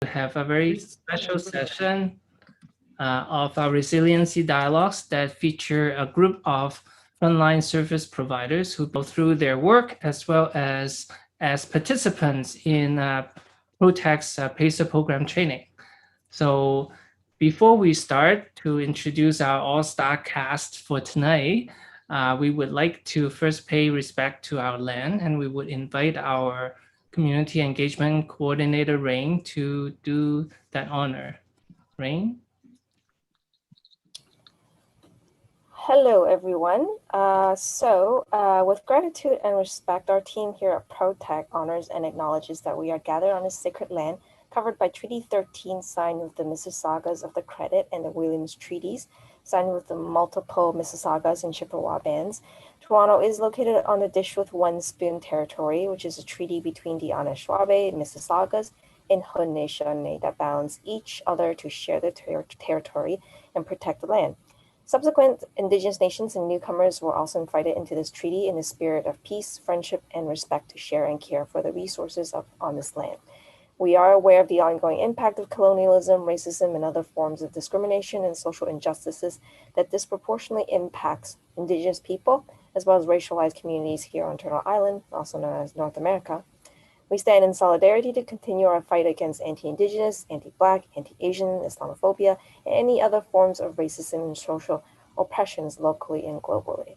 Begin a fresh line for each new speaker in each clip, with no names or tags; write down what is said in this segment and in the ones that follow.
have a very special session of our Resiliency Dialogues that feature a group of frontline service providers who go through their work as well as participants in ProTech's PACER program training. So before we start to introduce our all-star cast for tonight, we would like to first pay respect to our land, and we would invite our Community Engagement Coordinator, Rain, to do that honor. Rain?
Hello, everyone. With gratitude and respect, our team here at ProTech honors and acknowledges that we are gathered on a sacred land covered by Treaty 13, signed with the Mississaugas of the Credit and the Williams Treaties, signed with the multiple Mississaugas and Chippewa bands. Toronto is located on the Dish with One Spoon territory, which is a treaty between the Anishinaabe, Mississaugas, and Haudenosaunee that bounds each other to share the territory and protect the land. Subsequent Indigenous nations and newcomers were also invited into this treaty in the spirit of peace, friendship, and respect to share and care for the resources on this land. We are aware of the ongoing impact of colonialism, racism, and other forms of discrimination and social injustices that disproportionately impacts Indigenous people, as well as racialized communities here on Turtle Island, also known as North America. We stand in solidarity to continue our fight against anti-Indigenous, anti-Black, anti-Asian, Islamophobia, and any other forms of racism and social oppressions locally and globally.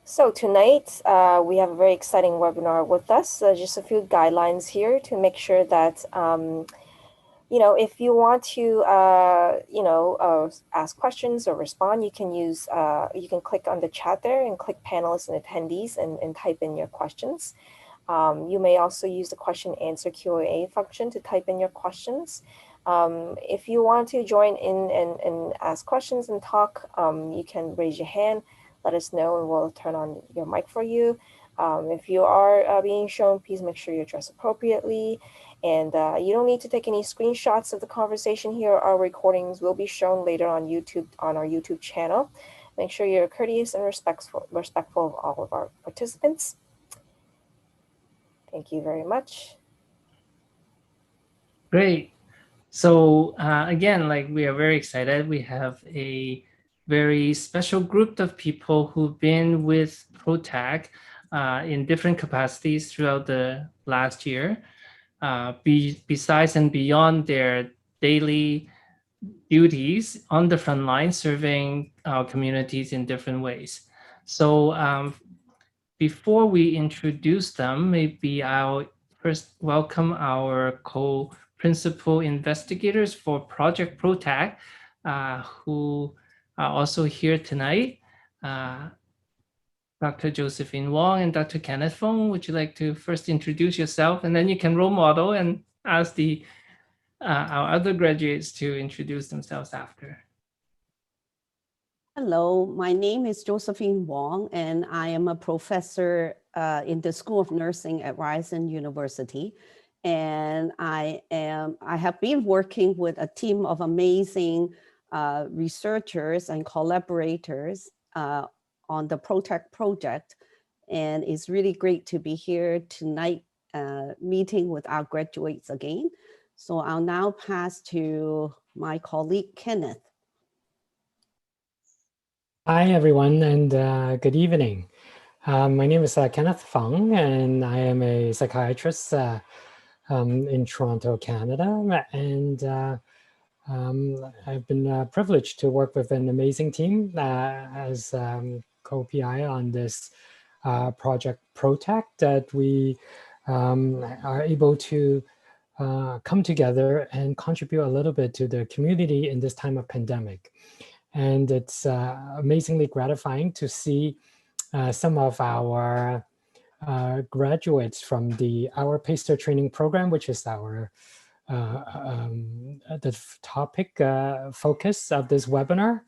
So tonight, we have a very exciting webinar with us. Just a few guidelines here to make sure that if you want to, ask questions or respond, you can click on the chat there and click panelists and attendees and type in your questions. You may also use the question answer Q&A function to type in your questions. If you want to join in and ask questions and talk, you can raise your hand, let us know, and we'll turn on your mic for you. If you are being shown, please make sure you address appropriately. And you don't need to take any screenshots of the conversation here. Our recordings will be shown later on YouTube, on our YouTube channel. Make sure you're courteous and respectful of all of our participants. Thank you very much.
Great. So again, we are very excited. We have a very special group of people who've been with ProTech in different capacities throughout the last year. Besides and beyond their daily duties on the front line, serving our communities in different ways. So before we introduce them, maybe I'll first welcome our co-principal investigators for Project ProTech, who are also here tonight. Dr. Josephine Wong and Dr. Kenneth Fong, would you like to first introduce yourself, and then you can role model and ask our other graduates to introduce themselves after.
Hello, my name is Josephine Wong, and I am a professor in the School of Nursing at Ryerson University. And I have been working with a team of amazing researchers and collaborators on the ProTech project. And it's really great to be here tonight meeting with our graduates again. So I'll now pass to my colleague, Kenneth.
Hi, everyone, and good evening. My name is Kenneth Fung, and I am a psychiatrist in Toronto, Canada. And I've been privileged to work with an amazing team as co-PI on this project ProTech that we are able to come together and contribute a little bit to the community in this time of pandemic. And it's amazingly gratifying to see some of our graduates from our PACER training program, which is our the topic focus of this webinar.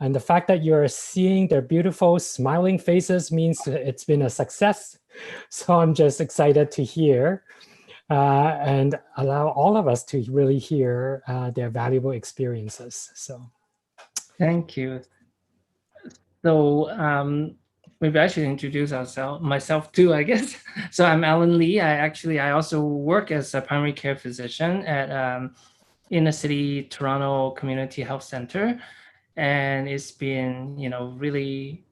And the fact that you're seeing their beautiful smiling faces means it's been a success. So I'm just excited to hear and allow all of us to really hear their valuable experiences. So,
thank you. So maybe I should introduce myself too, I guess. So I'm Alan Lee. I also work as a primary care physician at inner city Toronto Community Health Center, and it's been really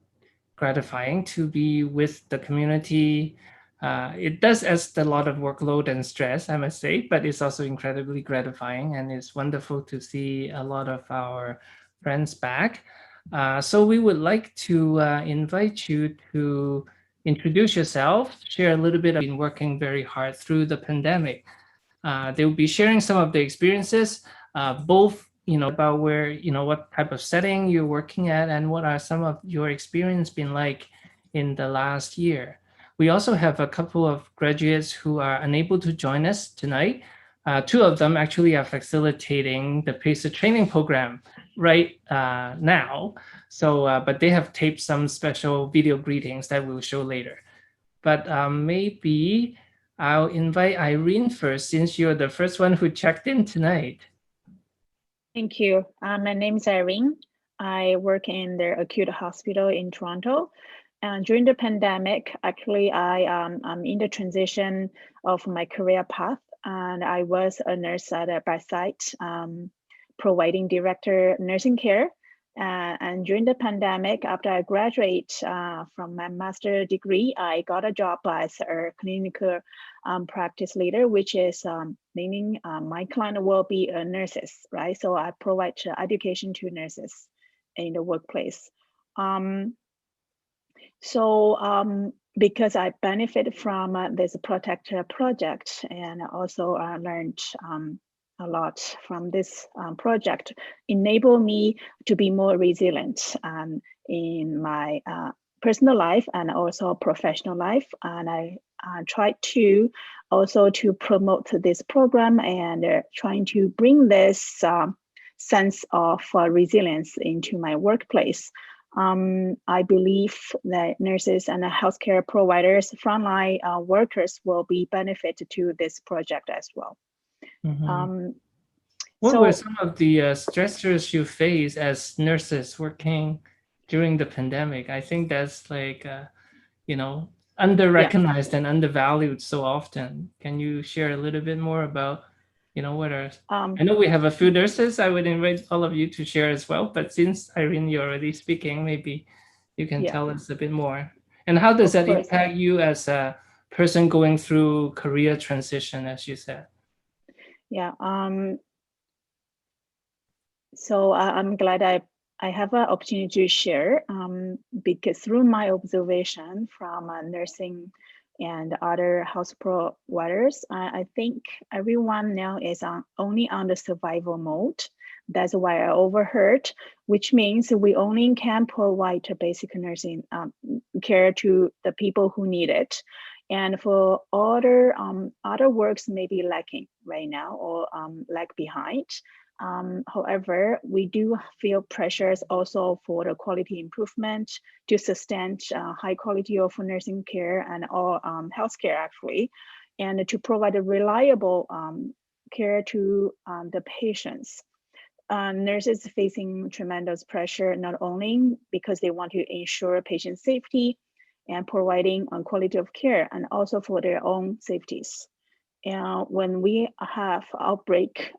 gratifying to be with the community. It does add a lot of workload and stress, I must say, but it's also incredibly gratifying, and it's wonderful to see a lot of our friends back. So we would like to invite you to introduce yourself, share a little bit of been working very hard through the pandemic. They will be sharing some of the experiences, both about where what type of setting you're working at, and what are some of your experience been like in the last year. We also have a couple of graduates who are unable to join us tonight. Two of them actually are facilitating the PACER training program right now. So, but they have taped some special video greetings that we'll show later. But maybe I'll invite Irene first, since you're the first one who checked in tonight.
Thank you. My name is Irene. I work in the acute hospital in Toronto. And during the pandemic, actually, I'm in the transition of my career path. And I was a nurse at a bedside, providing director nursing care. And during the pandemic, after I graduate from my master's degree, I got a job as a clinical practice leader, which is meaning my client will be nurses, right? So I provide education to nurses in the workplace. Because I benefit from this Protector project, and also learned a lot from this project, enable me to be more resilient in my personal life and also professional life. And I try to also to promote this program and trying to bring this sense of resilience into my workplace. I believe that nurses and healthcare providers, frontline workers will be benefited to this project as well.
Mm-hmm. What were some of the stressors you face as nurses working during the pandemic? I think that's like, under-recognized and undervalued so often. Can you share a little bit more about, what are, I know we have a few nurses. I would invite all of you to share as well, but since Irene, you're already speaking, maybe you can tell us a bit more. And how does that impact you as a person going through career transition, as you said?
Yeah. So I'm glad I have an opportunity to share because through my observation from nursing and other health providers, I think everyone now is only on the survival mode. That's why I overheard, which means we only can provide basic nursing care to the people who need it. And for other works may be lacking right now or lag behind. However, we do feel pressures also for the quality improvement to sustain high quality of nursing care and all healthcare actually, and to provide a reliable care to the patients. Nurses facing tremendous pressure, not only because they want to ensure patient safety and providing quality of care, and also for their own safeties. And when we have outbreak,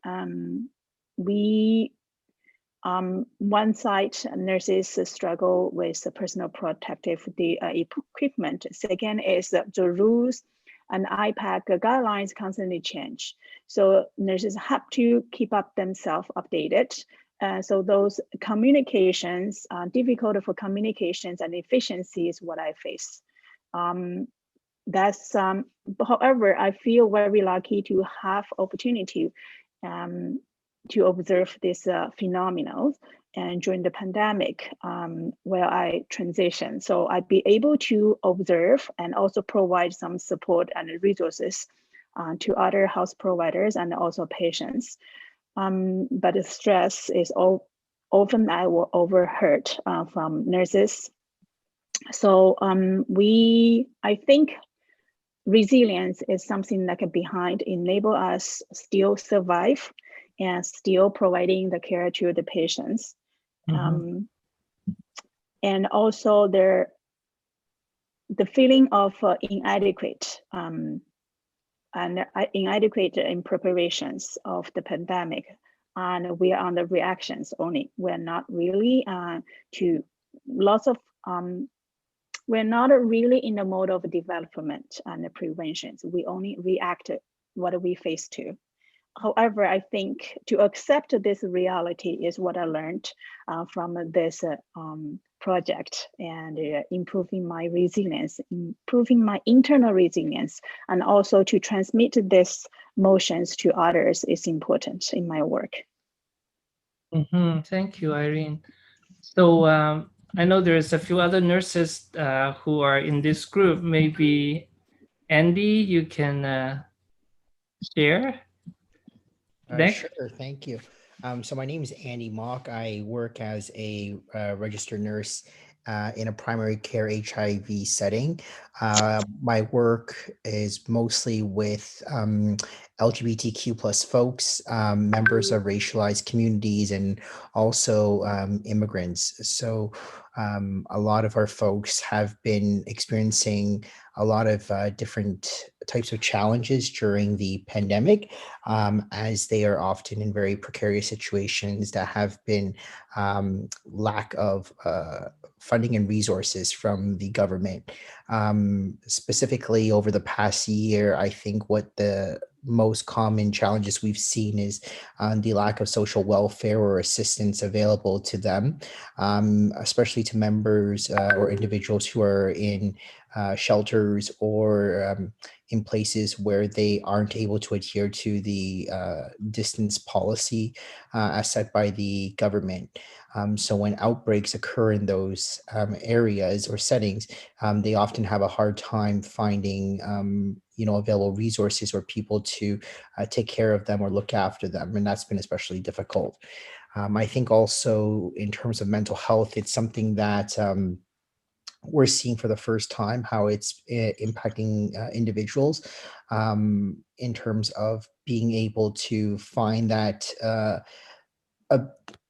one side, nurses struggle with the personal protective equipment. Second is the rules and IPAC guidelines constantly change. So nurses have to keep up themselves updated. So those communications, difficult for communications and efficiency is what I face. However, I feel very lucky to have opportunity to observe this phenomenon and during the pandemic where I transitioned. So I'd be able to observe and also provide some support and resources to other health providers and also patients. But the stress is often I will overheard from nurses. So I think resilience is something that can behind enable us still survive and still providing the care to the patients. Mm-hmm. And also the feeling of inadequate and inadequate in preparations of the pandemic, and we are on the reactions only. We're not really to lots of we're not really in the mode of development and the preventions. We only react what we face to. However, I think to accept this reality is what I learned from this project, and improving my resilience, improving my internal resilience, and also to transmit these motions to others is important in my work.
Thank you, Irene. So I know there's a few other nurses who are in this group. Maybe Andy, you can share next.
Sure, thank you. So my name is Andy Mock. I work as a registered nurse in a primary care HIV setting. My work is mostly with LGBTQ plus folks, members of racialized communities, and also immigrants. So a lot of our folks have been experiencing a lot of different types of challenges during the pandemic, as they are often in very precarious situations that have been lack of funding and resources from the government. Specifically over the past year, I think what the most common challenges we've seen is the lack of social welfare or assistance available to them, especially to members or individuals who are in shelters or in places where they aren't able to adhere to the distance policy as set by the government. So when outbreaks occur in those areas or settings, they often have a hard time finding available resources or people to take care of them or look after them. And that's been especially difficult. I think also in terms of mental health, it's something that we're seeing for the first time how it's impacting individuals in terms of being able to find that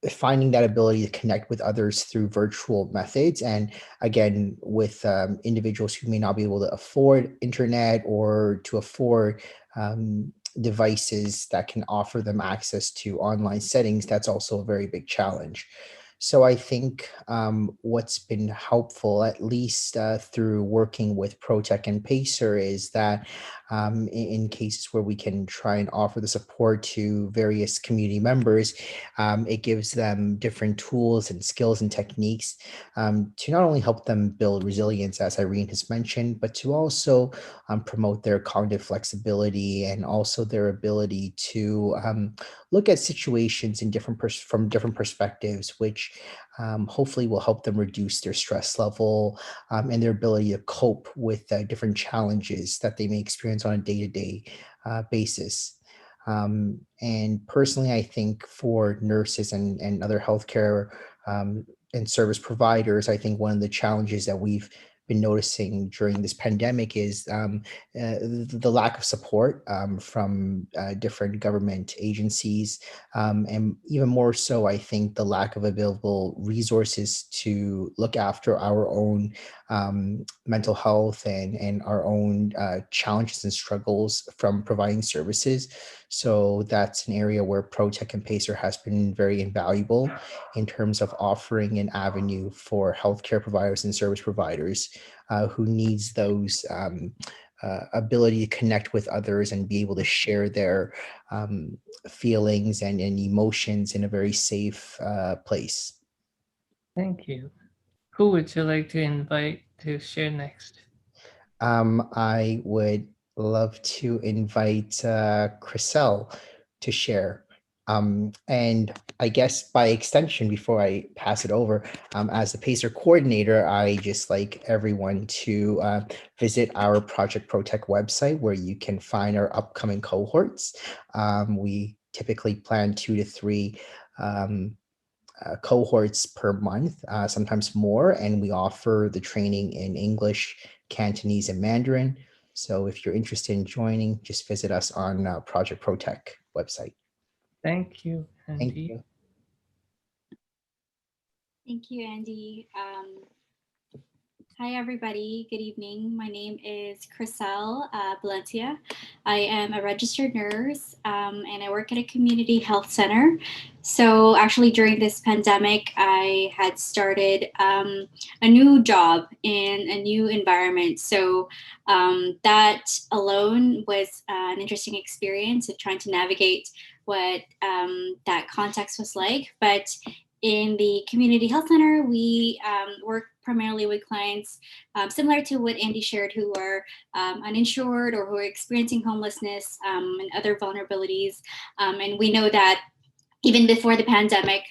finding that ability to connect with others through virtual methods. And again, with individuals who may not be able to afford internet or to afford devices that can offer them access to online settings, that's also a very big challenge. So I think what's been helpful, at least through working with ProTech and PACER, is that in cases where we can try and offer the support to various community members, it gives them different tools and skills and techniques to not only help them build resilience, as Irene has mentioned, but to also promote their cognitive flexibility and also their ability to look at situations in from different perspectives, which hopefully will help them reduce their stress level and their ability to cope with different challenges that they may experience on a day-to-day basis. And personally, I think for nurses and other healthcare and service providers, I think one of the challenges that we've been noticing during this pandemic is the lack of support from different government agencies, and even more so, I think the lack of available resources to look after our own mental health and our own challenges and struggles from providing services. So that's an area where ProTech and PACER has been very invaluable in terms of offering an avenue for healthcare providers and service providers who needs those ability to connect with others and be able to share their feelings and emotions in a very safe place.
Thank you. Who would you like to invite to share next?
I would love to invite Chriselle to share. And I guess by extension, before I pass it over, as the PACER coordinator, I just like everyone to visit our Project ProTech website where you can find our upcoming cohorts. We typically plan 2 to 3 cohorts per month, sometimes more, and we offer the training in English, Cantonese, and Mandarin. So if you're interested in joining, just visit us on Project ProTech website.
Thank you, Andy.
Thank you.
Thank you, Andy. Hi, everybody. Good evening. My name is Chriselle Valencia. I am a registered nurse and I work at a community health center. So actually during this pandemic, I had started a new job in a new environment. So that alone was an interesting experience of trying to navigate what that context was like. But in the community health center, we work primarily with clients similar to what Andy shared, who are uninsured or who are experiencing homelessness and other vulnerabilities. And we know that even before the pandemic,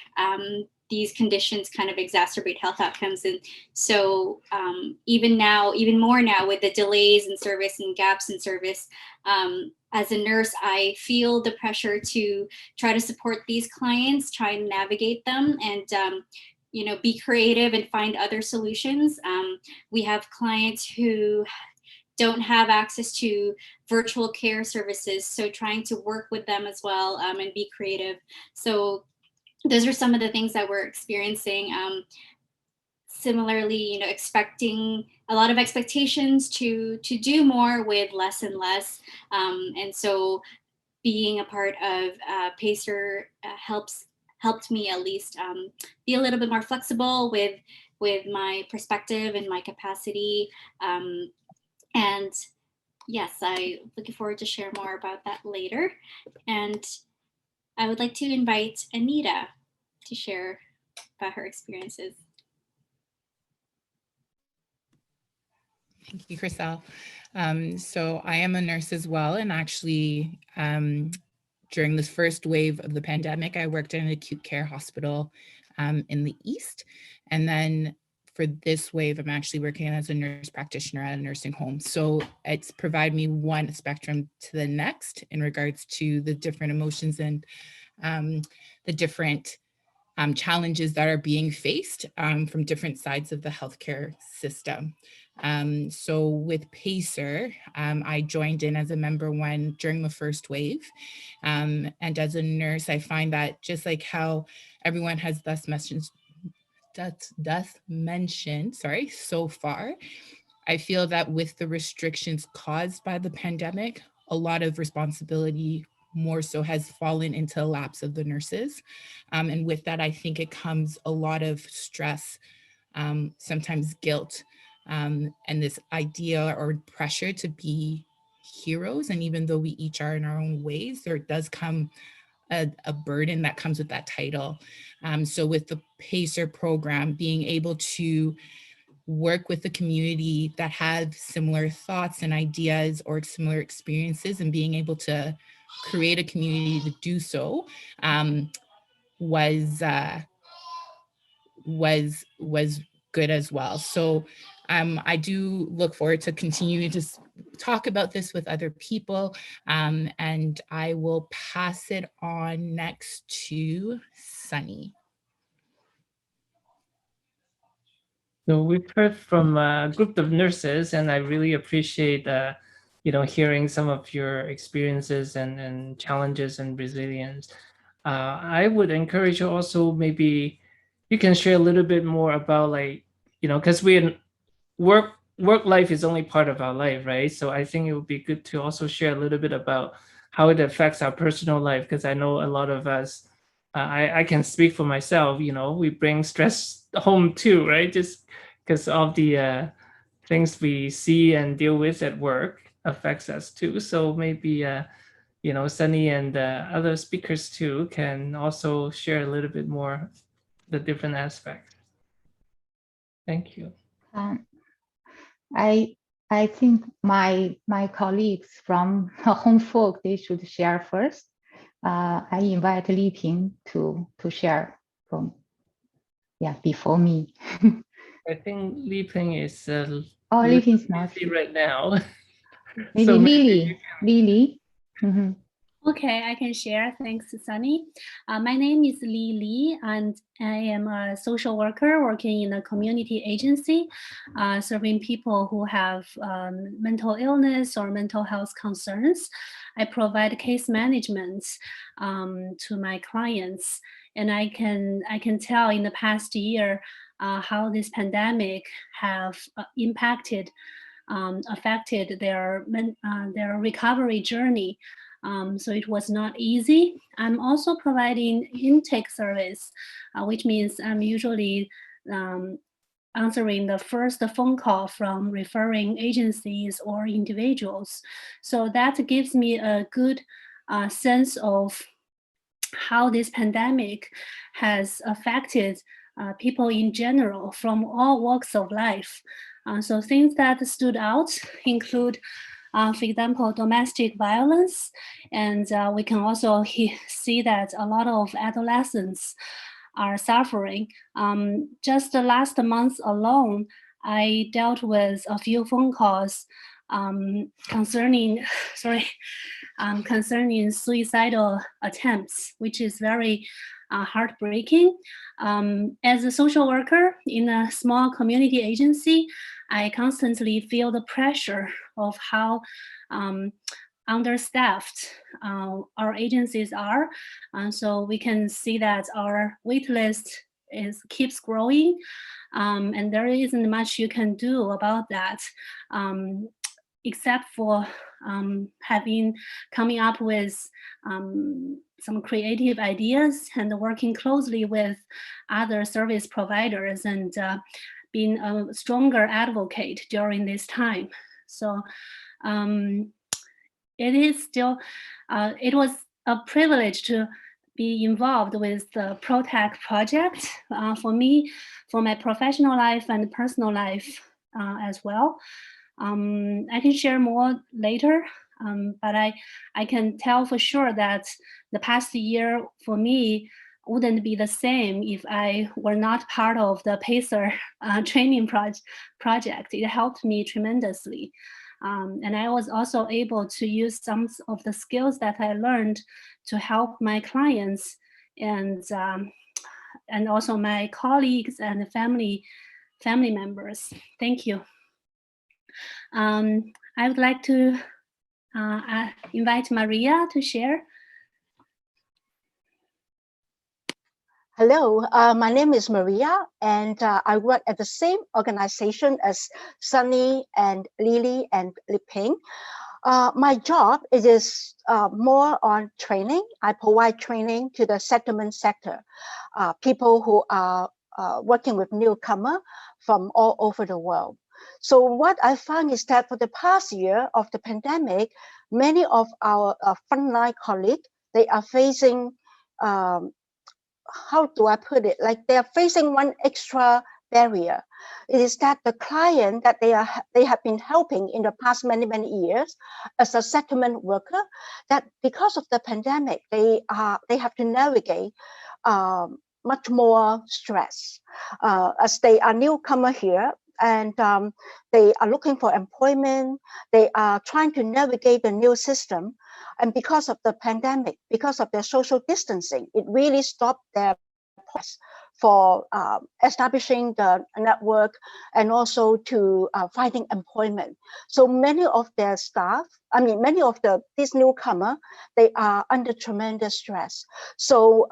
these conditions kind of exacerbate health outcomes. And so even now, even more now with the delays in service and gaps in service, as a nurse, I feel the pressure to try to support these clients, try and navigate them, and be creative and find other solutions. We have clients who don't have access to virtual care services, so trying to work with them as well and be creative. So those are some of the things that we're experiencing. Similarly, expecting a lot of expectations to do more with less and less. And so being a part of PACER helped me at least be a little bit more flexible with my perspective and my capacity. And yes, I'm looking forward to share more about that later. And I would like to invite Anita to share about her experiences.
Thank you, Chriselle. So I am a nurse as well, and actually during this first wave of the pandemic, I worked in an acute care hospital in the East. And then for this wave, I'm actually working as a nurse practitioner at a nursing home. So it's provided me one spectrum to the next in regards to the different emotions and the different challenges that are being faced from different sides of the healthcare system. So with PACER, I joined in as a member one during the first wave. And as a nurse, I find that just like how everyone has thus mentioned, so far, I feel that with the restrictions caused by the pandemic, a lot of responsibility more so has fallen into the laps of the nurses. And with that, I think it comes a lot of stress, sometimes guilt, and this idea or pressure to be heroes. And even though we each are in our own ways, there does come a burden that comes with that title. So with the PACER program, being able to work with the community that have similar thoughts and ideas or similar experiences, and being able to create a community to do so was good as well. So I do look forward to continuing to talk about this with other people, and I will pass it on next to Sunny.
So we've heard from a group of nurses, and I really appreciate hearing some of your experiences and challenges and resilience. I would encourage you also, maybe you can share a little bit more about, like, because work life is only part of our life, right? So I think it would be good to also share a little bit about how it affects our personal life, because I know a lot of us, I can speak for myself, we bring stress home too, right? Just because of the things we see and deal with at work affects us too. So maybe Sunny and other speakers too can also share a little bit more the different aspects. Thank you.
I think my colleagues from Home Folk, they should share first. I invite Li Ping to share before me.
I think Li Ping is
Li Ping's not
busy right now.
Maybe
So
Lily. Mm-hmm.
Okay, I can share. Thanks, Sunny. My name is Li, and I am a social worker working in a community agency, serving people who have mental illness or mental health concerns. I provide case management to my clients, and I can tell in the past year, how this pandemic have affected their recovery journey. So it was not easy. I'm also providing intake service, which means I'm usually answering the first phone call from referring agencies or individuals. So that gives me a good sense of how this pandemic has affected people in general from all walks of life. So things that stood out include, for example, domestic violence. And we can also see that a lot of adolescents are suffering. Just the last month alone, I dealt with a few phone calls concerning suicidal attempts, which is very heartbreaking. As a social worker in a small community agency, I constantly feel the pressure of how understaffed our agencies are. So we can see that our wait list keeps growing, and there isn't much you can do about that, except for coming up with some creative ideas and working closely with other service providers and being a stronger advocate during this time. So it was a privilege to be involved with the ProTech project for me, for my professional life and personal life as well. I can share more later, but I can tell for sure that the past year for me wouldn't be the same if I were not part of the PACER training project. It helped me tremendously. And I was also able to use some of the skills that I learned to help my clients and also my colleagues and family members. Thank you. I would like to invite Maria to share.
Hello, my name is Maria, and I work at the same organization as Sunny and Lily and Liping. My job is more on training. I provide training to the settlement sector, people who are working with newcomers from all over the world. So what I found is that for the past year of the pandemic, many of our frontline colleagues, they are facing how do I put it? Like they are facing one extra barrier. It is that the client that they have been helping in the past many years as a settlement worker, that because of the pandemic, they have to navigate much more stress as they are newcomer here. And they are looking for employment. They are trying to navigate the new system. And because of the pandemic, because of their social distancing, it really stopped their process for establishing the network and also to finding employment. So many of their staff, many of these newcomers, they are under tremendous stress. So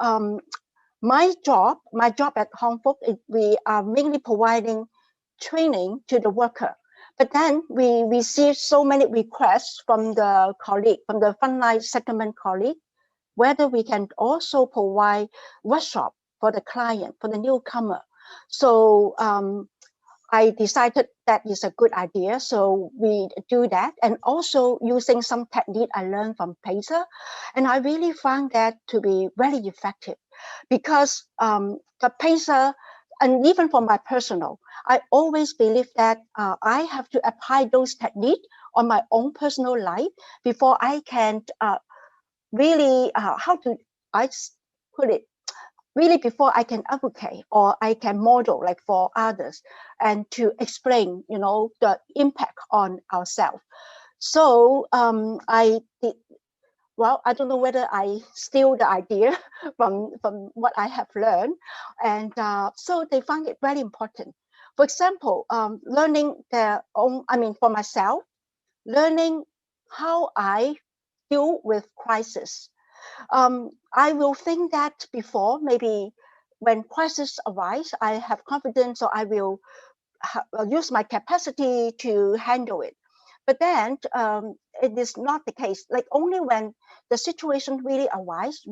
my job at HongFook, we are mainly providing training to the worker. But then we received so many requests from the colleague, from the frontline settlement colleague, whether we can also provide workshop for the client, for the newcomer. So I decided that is a good idea. So we do that, and also using some technique I learned from PACER. And I really found that to be very effective because the PACER, and even for my personal, I always believe that I have to apply those techniques on my own personal life before I can really, really before I can advocate or I can model like for others and to explain, the impact on ourselves. So I did. Well, I don't know whether I steal the idea from what I have learned. And so they found it very important. For example, learning their own, for myself, learning how I deal with crisis. I will think that before, maybe when crisis arise, I have confidence, so I will use my capacity to handle it. But then it is not the case. Like only when the situation really arises,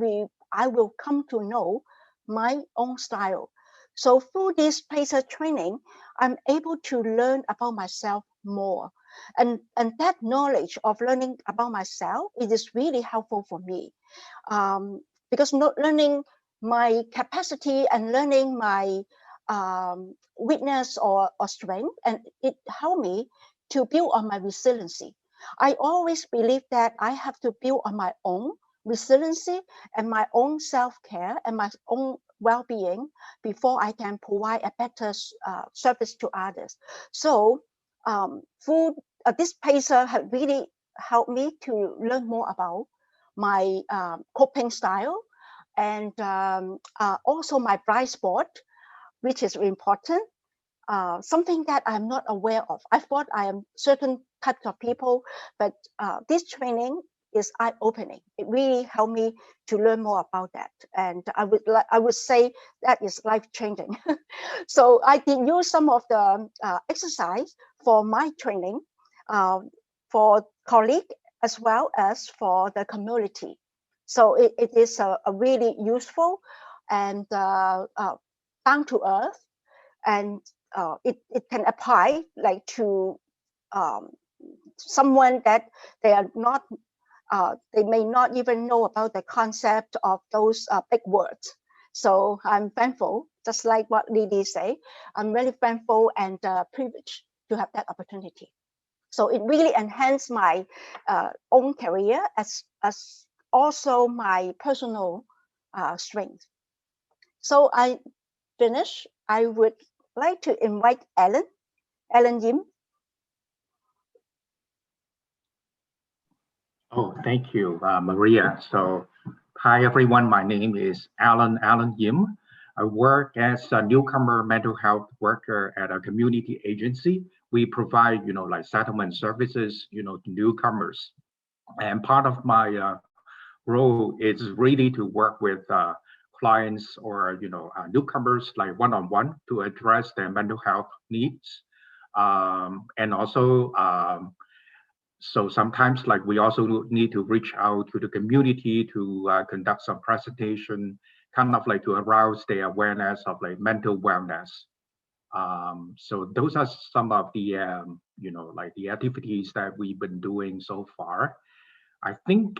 I will come to know my own style. So through this PACER training, I'm able to learn about myself more. And that knowledge of learning about myself, it is really helpful for me. Because not learning my capacity and learning my weakness or strength, and it helped me to build on my resiliency. I always believe that I have to build on my own resiliency and my own self-care and my own well-being before I can provide a better service to others. So through this PACER has really helped me to learn more about my coping style, and also my blind spot, which is important. Something that I'm not aware of. I thought I am certain types of people, but this training is eye-opening. It really helped me to learn more about that, and I would say that is life-changing. So I did use some of the exercise for my training, for colleague as well as for the community. So it is a really useful and down to earth, and it can apply like to someone that they are not, they may not even know about the concept of those big words. So I'm thankful, just like what Lily said, I'm really thankful and privileged to have that opportunity. So it really enhanced my own career as also my personal strength. So I finish. I would like to invite Alan Yim.
Oh, thank you, Maria. So, hi everyone. My name is Alan Yim. I work as a newcomer mental health worker at a community agency. We provide, like settlement services, to newcomers. And part of my role is really to work with clients or, newcomers like one-on-one to address their mental health needs. And also, so sometimes like we also need to reach out to the community to conduct some presentation, kind of like to arouse their awareness of like mental wellness. So those are some of the, like the activities that we've been doing so far. I think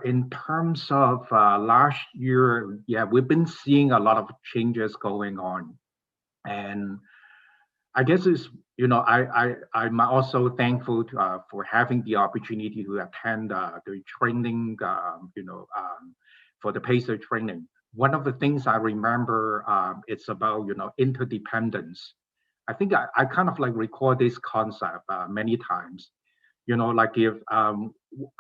in terms of last year, yeah, we've been seeing a lot of changes going on. And I guess it's, I'm also thankful to, for having the opportunity to attend the training, for the PACER training. One of the things I remember, it's about, interdependence. I think I kind of like recall this concept many times. Like if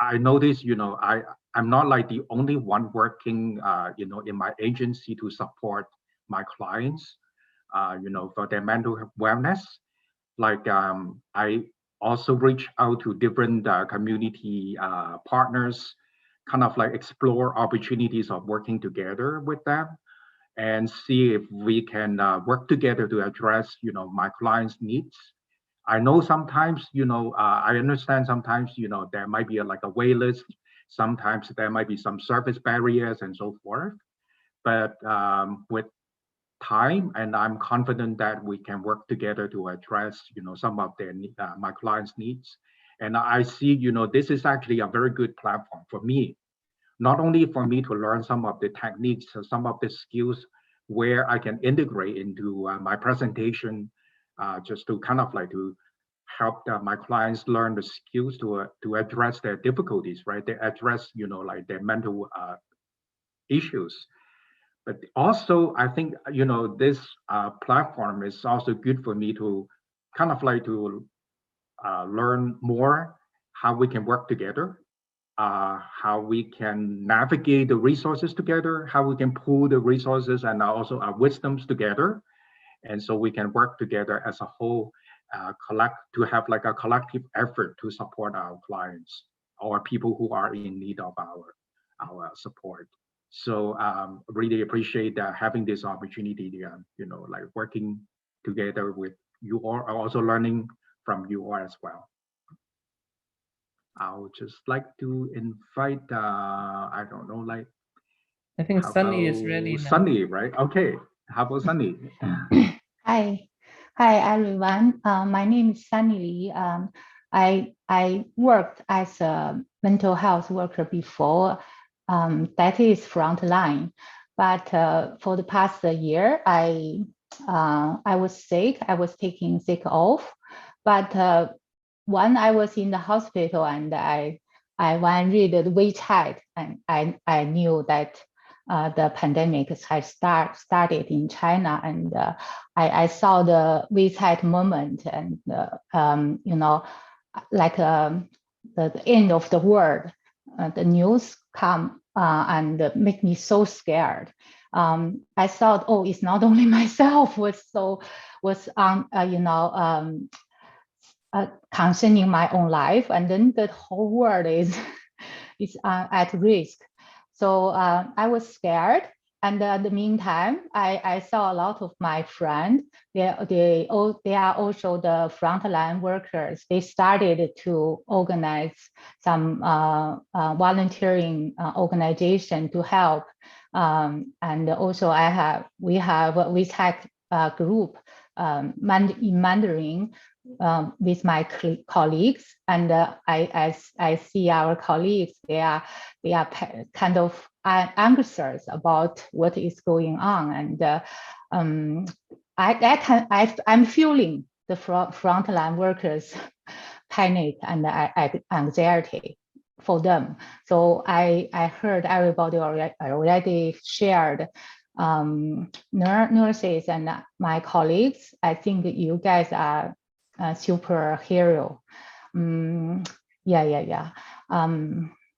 I notice, I'm not like the only one working, in my agency to support my clients, for their mental wellness. Like I also reach out to different community partners, kind of like explore opportunities of working together with them and see if we can work together to address, my clients' needs. I know sometimes, I understand sometimes, there might be like a wait list. Sometimes there might be some service barriers and so forth. But with time, and I'm confident that we can work together to address, some of their my clients' needs. And I see, this is actually a very good platform for me, not only for me to learn some of the techniques, some of the skills where I can integrate into my presentation, just to kind of like to help my clients learn the skills to address their difficulties, right? They address, like their mental issues. But also, I think, this platform is also good for me to kind of like to learn more how we can work together, how we can navigate the resources together, how we can pool the resources and also our wisdoms together. And so we can work together as a whole, to have like a collective effort to support our clients or people who are in need of our support. So really appreciate having this opportunity, like working together with you all, also learning from you all as well. I would just like to invite, I don't know, like,
I think Sunny is ready now.
Sunny, right? Okay. How about Sunny?
Hi, everyone. My name is Sunny Lee. I worked as a mental health worker before. That is Frontline. But for the past year, I was sick. I was taking sick off. But when I was in the hospital and I read the WeChat, and I knew that the pandemic had started in China, and I saw the WeChat moment, and like the end of the world, the news come and make me so scared. I thought, oh, it's not only myself was concerning my own life, and then the whole world is at risk. So I was scared. And in the meantime, I saw a lot of my friends. They are also the frontline workers. They started to organize some volunteering organization to help. And also we have a WeChat group in Mandarin with my colleagues, and I see our colleagues. They are kind of anxious about what is going on, and I'm feeling the frontline workers panic and anxiety for them. So I heard everybody already shared. Nurses and my colleagues, I think you guys are superhero.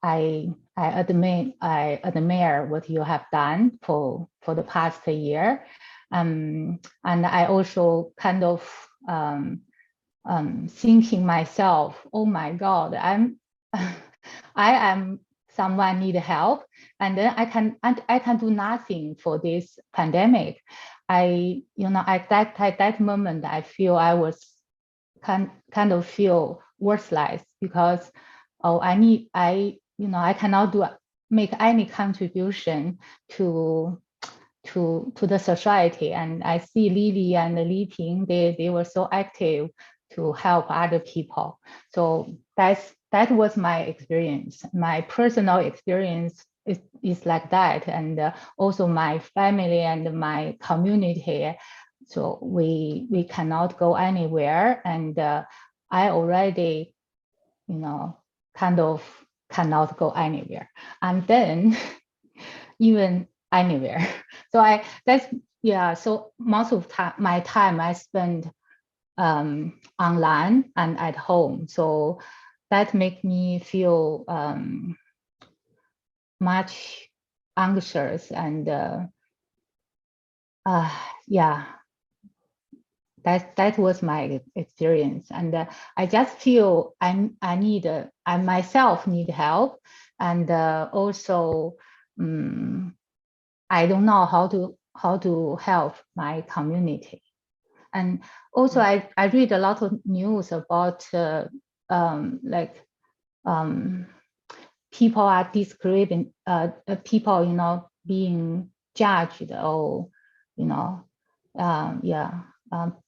I admire what you have done for the past year, and I also kind of thinking myself, oh my God, I am someone need help, and then I can do nothing for this pandemic. At that moment, I feel I was kind of feel worthless, because I cannot make any contribution to the society. And I see Lily and Li Ping, they were so active to help other people. So that was my experience. My personal experience is like that, and also my family and my community. So we cannot go anywhere, and I already, kind of cannot go anywhere, and then even anywhere. So so most of my time I spend online and at home. So that makes me feel much anxious, and that was my experience. And I just feel I myself need help, and also I don't know how to help my community. And also I read a lot of news about people are discriminating, people being judged, or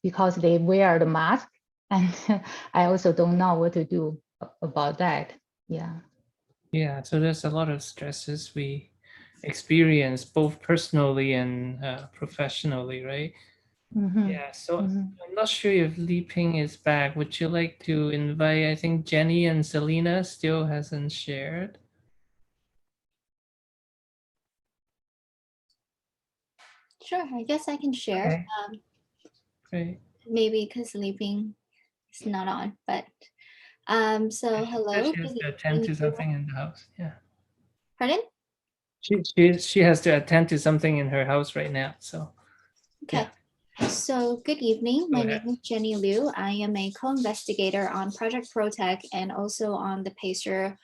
because they wear the mask, and I also don't know what to do about that.
Yeah, so there's a lot of stresses we experience, both personally and professionally, right? Yeah, so I'm not sure if Li Ping is back. Would you like to invite, I think Jenny and Selena still hasn't shared.
Sure, I guess I can share.
Okay. Great.
Maybe because Li Ping is not on, but so hello.
She has to attend to something in the house. Yeah.
Pardon?
She has to attend to something in her house right now. So.
Okay. Yeah. So good evening. My name is Jenny Liu. I am a co-investigator on Project ProTech and also on the PACER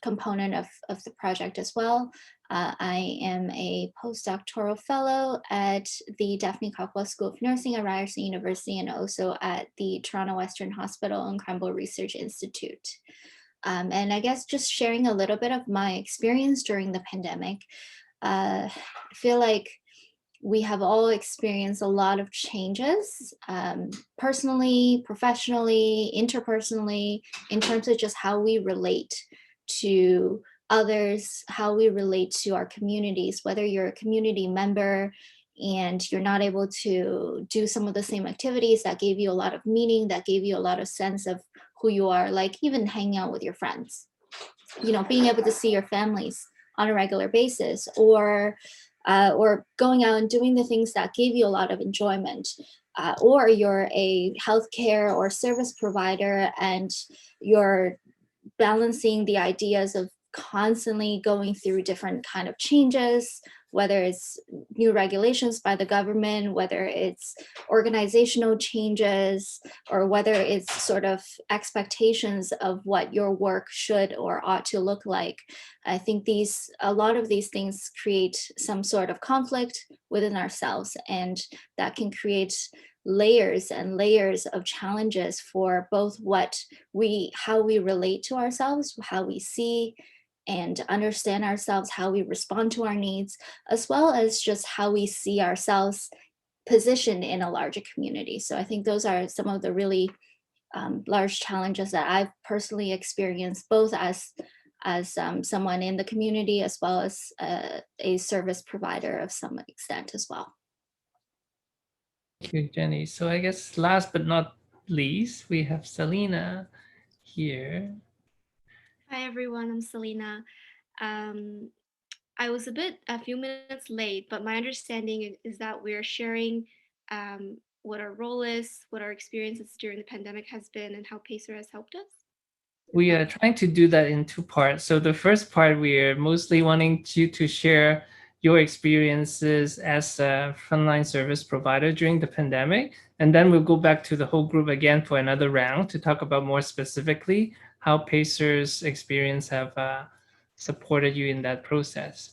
component of the project as well. I am a postdoctoral fellow at the Daphne Cockwell School of Nursing at Ryerson University and also at the Toronto Western Hospital and Crumble Research Institute. And I guess just sharing a little bit of my experience during the pandemic, I feel like we have all experienced a lot of changes, personally, professionally, interpersonally, in terms of just how we relate to others, how we relate to our communities, whether you're a community member and you're not able to do some of the same activities that gave you a lot of meaning, that gave you a lot of sense of who you are, like even hanging out with your friends, you know, being able to see your families on a regular basis, or going out and doing the things that gave you a lot of enjoyment, or you're a healthcare or service provider and you're balancing the ideas of constantly going through different kind of changes, whether it's new regulations by the government, whether it's organizational changes, or whether it's sort of expectations of what your work should or ought to look like. I think a lot of these things create some sort of conflict within ourselves, and that can create layers and layers of challenges for both how we relate to ourselves, how we see and understand ourselves, how we respond to our needs, as well as just how we see ourselves positioned in a larger community. So I think those are some of the really large challenges that I've personally experienced, both as someone in the community as well as a service provider of some extent as well.
Thank you, Jenny. So I guess last but not least, we have Selena here.
Hi everyone, I'm Selena. I was a few minutes late, but my understanding is that we're sharing what our role is, what our experiences during the pandemic has been, and how PACER has helped us.
We are trying to do that in two parts. So the first part, we are mostly wanting you to share your experiences as a frontline service provider during the pandemic. And then we'll go back to the whole group again for another round to talk about more specifically how PACER's experience have supported you in that process.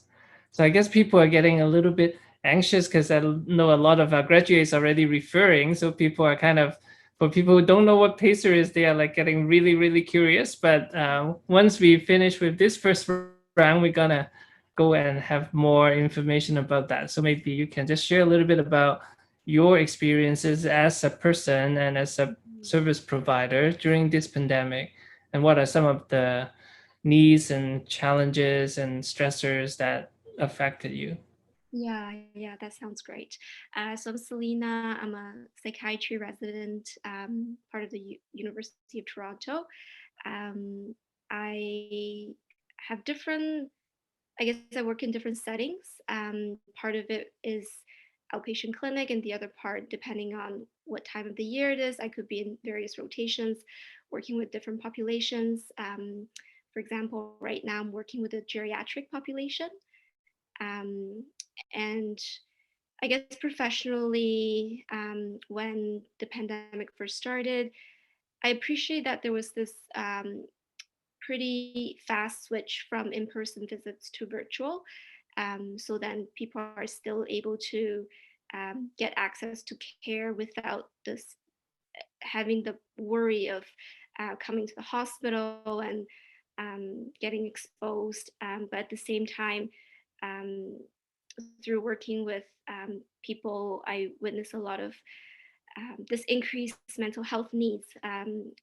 So I guess people are getting a little bit anxious because I know a lot of our graduates already referring. So people are kind of, for people who don't know what PACER is, they are like getting really, really curious. But once we finish with this first round, we're gonna go and have more information about that. So maybe you can just share a little bit about your experiences as a person and as a service provider during this pandemic, and what are some of the needs and challenges and stressors that affected you.
Yeah, that sounds great. So I'm Selena. I'm a psychiatry resident, part of the University of Toronto. I have I guess I work in different settings. Part of it is outpatient clinic, and the other part, depending on what time of the year it is, I could be in various rotations, working with different populations. For example, right now I'm working with a geriatric population. And I guess professionally, when the pandemic first started, I appreciate that there was this pretty fast switch from in-person visits to virtual. So then people are still able to get access to care without this having the worry of coming to the hospital and getting exposed. But at the same time, through working with people, I witnessed a lot of this increased mental health needs,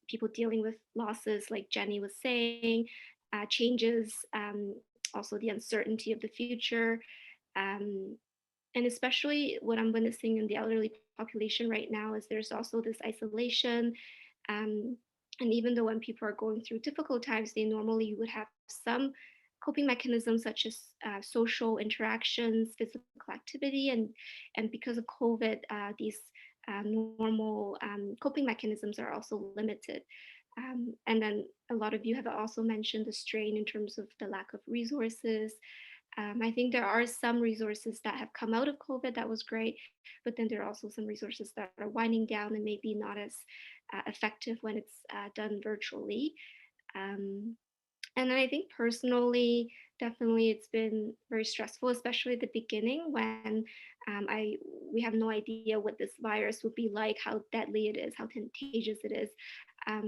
people dealing with losses, like Jenny was saying, changes, also the uncertainty of the future. And especially what I'm witnessing in the elderly population right now is there's also this isolation. And even though when people are going through difficult times, they normally would have some coping mechanisms such as social interactions, physical activity, and because of COVID, these normal coping mechanisms are also limited. And then a lot of you have also mentioned the strain in terms of the lack of resources. I think there are some resources that have come out of COVID that was great, but then there are also some resources that are winding down and maybe not as effective when it's done virtually. And I think personally, definitely it's been very stressful, especially at the beginning when we have no idea what this virus would be like, how deadly it is, how contagious it is.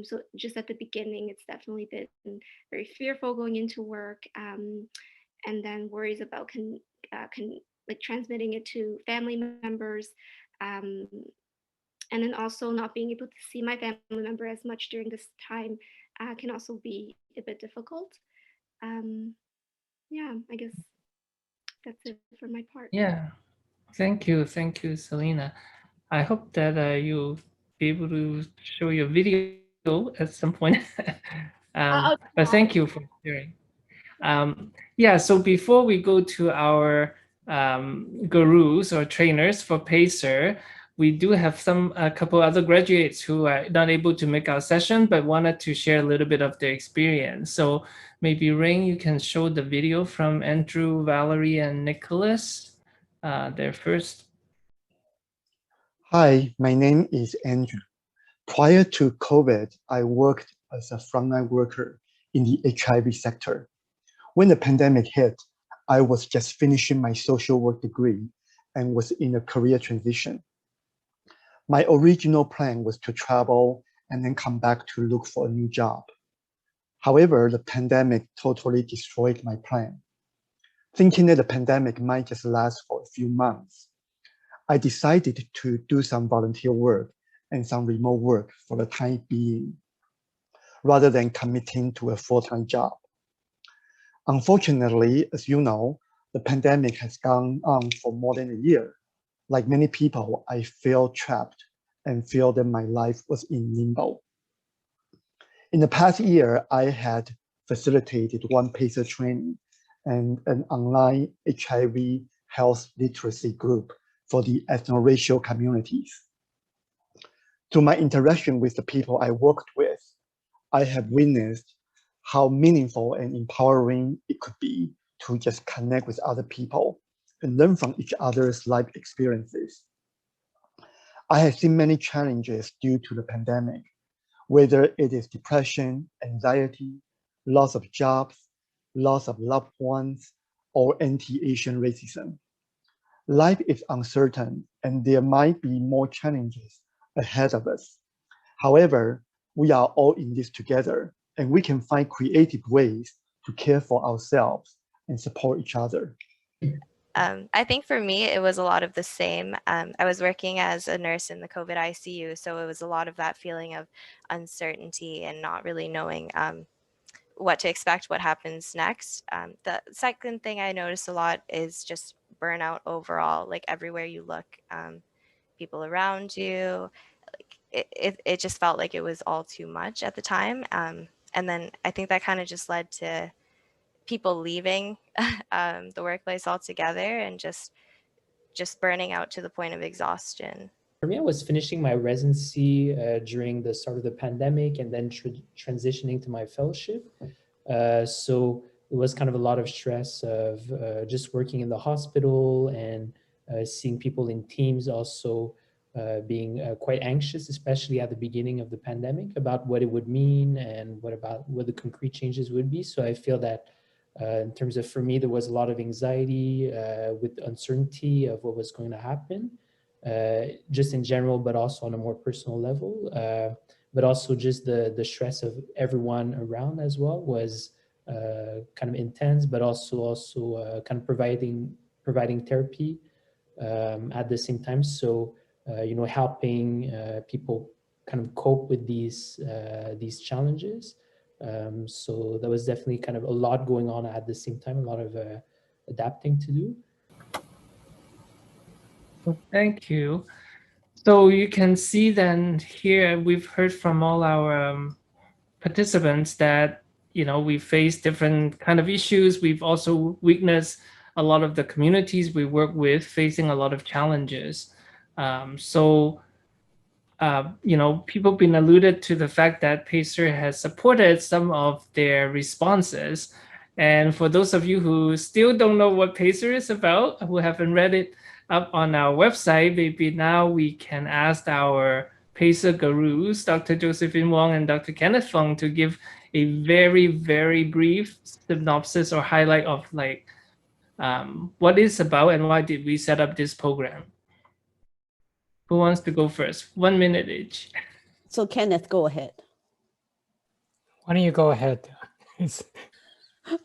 So just at the beginning, it's definitely been very fearful going into work, and then worries about like transmitting it to family members. Um, and then also not being able to see my family member as much during this time can also be a bit difficult. Um, yeah, I guess that's it for my part.
Yeah, thank you, Selena. I hope that you'll be able to show your video at some point.
I'll
But
try.
thank you for sharing. Yeah, so before we go to our gurus or trainers for PACER, we do have a couple other graduates who are not able to make our session, but wanted to share a little bit of their experience. So maybe Rain, you can show the video from Andrew, Valerie, and Nicholas, their first.
Hi, my name is Andrew. Prior to COVID, I worked as a frontline worker in the HIV sector. When the pandemic hit, I was just finishing my social work degree and was in a career transition. My original plan was to travel and then come back to look for a new job. However, the pandemic totally destroyed my plan. Thinking that the pandemic might just last for a few months, I decided to do some volunteer work and some remote work for the time being, rather than committing to a full-time job. Unfortunately, as you know, the pandemic has gone on for more than a year. Like many people, I felt trapped and feel that my life was in limbo. In the past year, I had facilitated one PACER training and an online HIV health literacy group for the ethno-racial communities. Through my interaction with the people I worked with, I have witnessed how meaningful and empowering it could be to just connect with other people and learn from each other's life experiences. I have seen many challenges due to the pandemic, whether it is depression, anxiety, loss of jobs, loss of loved ones, or anti-Asian racism. Life is uncertain and there might be more challenges ahead of us. However, we are all in this together and we can find creative ways to care for ourselves and support each other.
I think for me, it was a lot of the same. I was working as a nurse in the COVID ICU, so it was a lot of that feeling of uncertainty and not really knowing what to expect, what happens next. The second thing I noticed a lot is just burnout overall, like everywhere you look, people around you, like it just felt like it was all too much at the time. And then I think that kind of just led to people leaving the workplace altogether and just burning out to the point of exhaustion.
For me, I was finishing my residency during the start of the pandemic and then transitioning to my fellowship. So it was kind of a lot of stress of just working in the hospital and seeing people in teams also being quite anxious, especially at the beginning of the pandemic, about what it would mean and what the concrete changes would be. So I feel that in terms of, for me, there was a lot of anxiety with uncertainty of what was going to happen, just in general, but also on a more personal level. But also just the stress of everyone around as well was kind of intense, but also kind of providing therapy at the same time. So, helping people kind of cope with these challenges. So that was definitely kind of a lot going on at the same time, a lot of adapting to do.
Thank you. So you can see then here, we've heard from all our participants that, we face different kind of issues. We've also witnessed a lot of the communities we work with facing a lot of challenges. People been alluded to the fact that PACER has supported some of their responses. And for those of you who still don't know what PACER is about, who haven't read it up on our website, maybe now we can ask our PACER gurus, Dr. Josephine Wong and Dr. Kenneth Fung, to give a very, very brief synopsis or highlight of like what it's about and why did we set up this program? Who wants to go first? 1 minute each.
So Kenneth, go ahead.
Why don't you go ahead?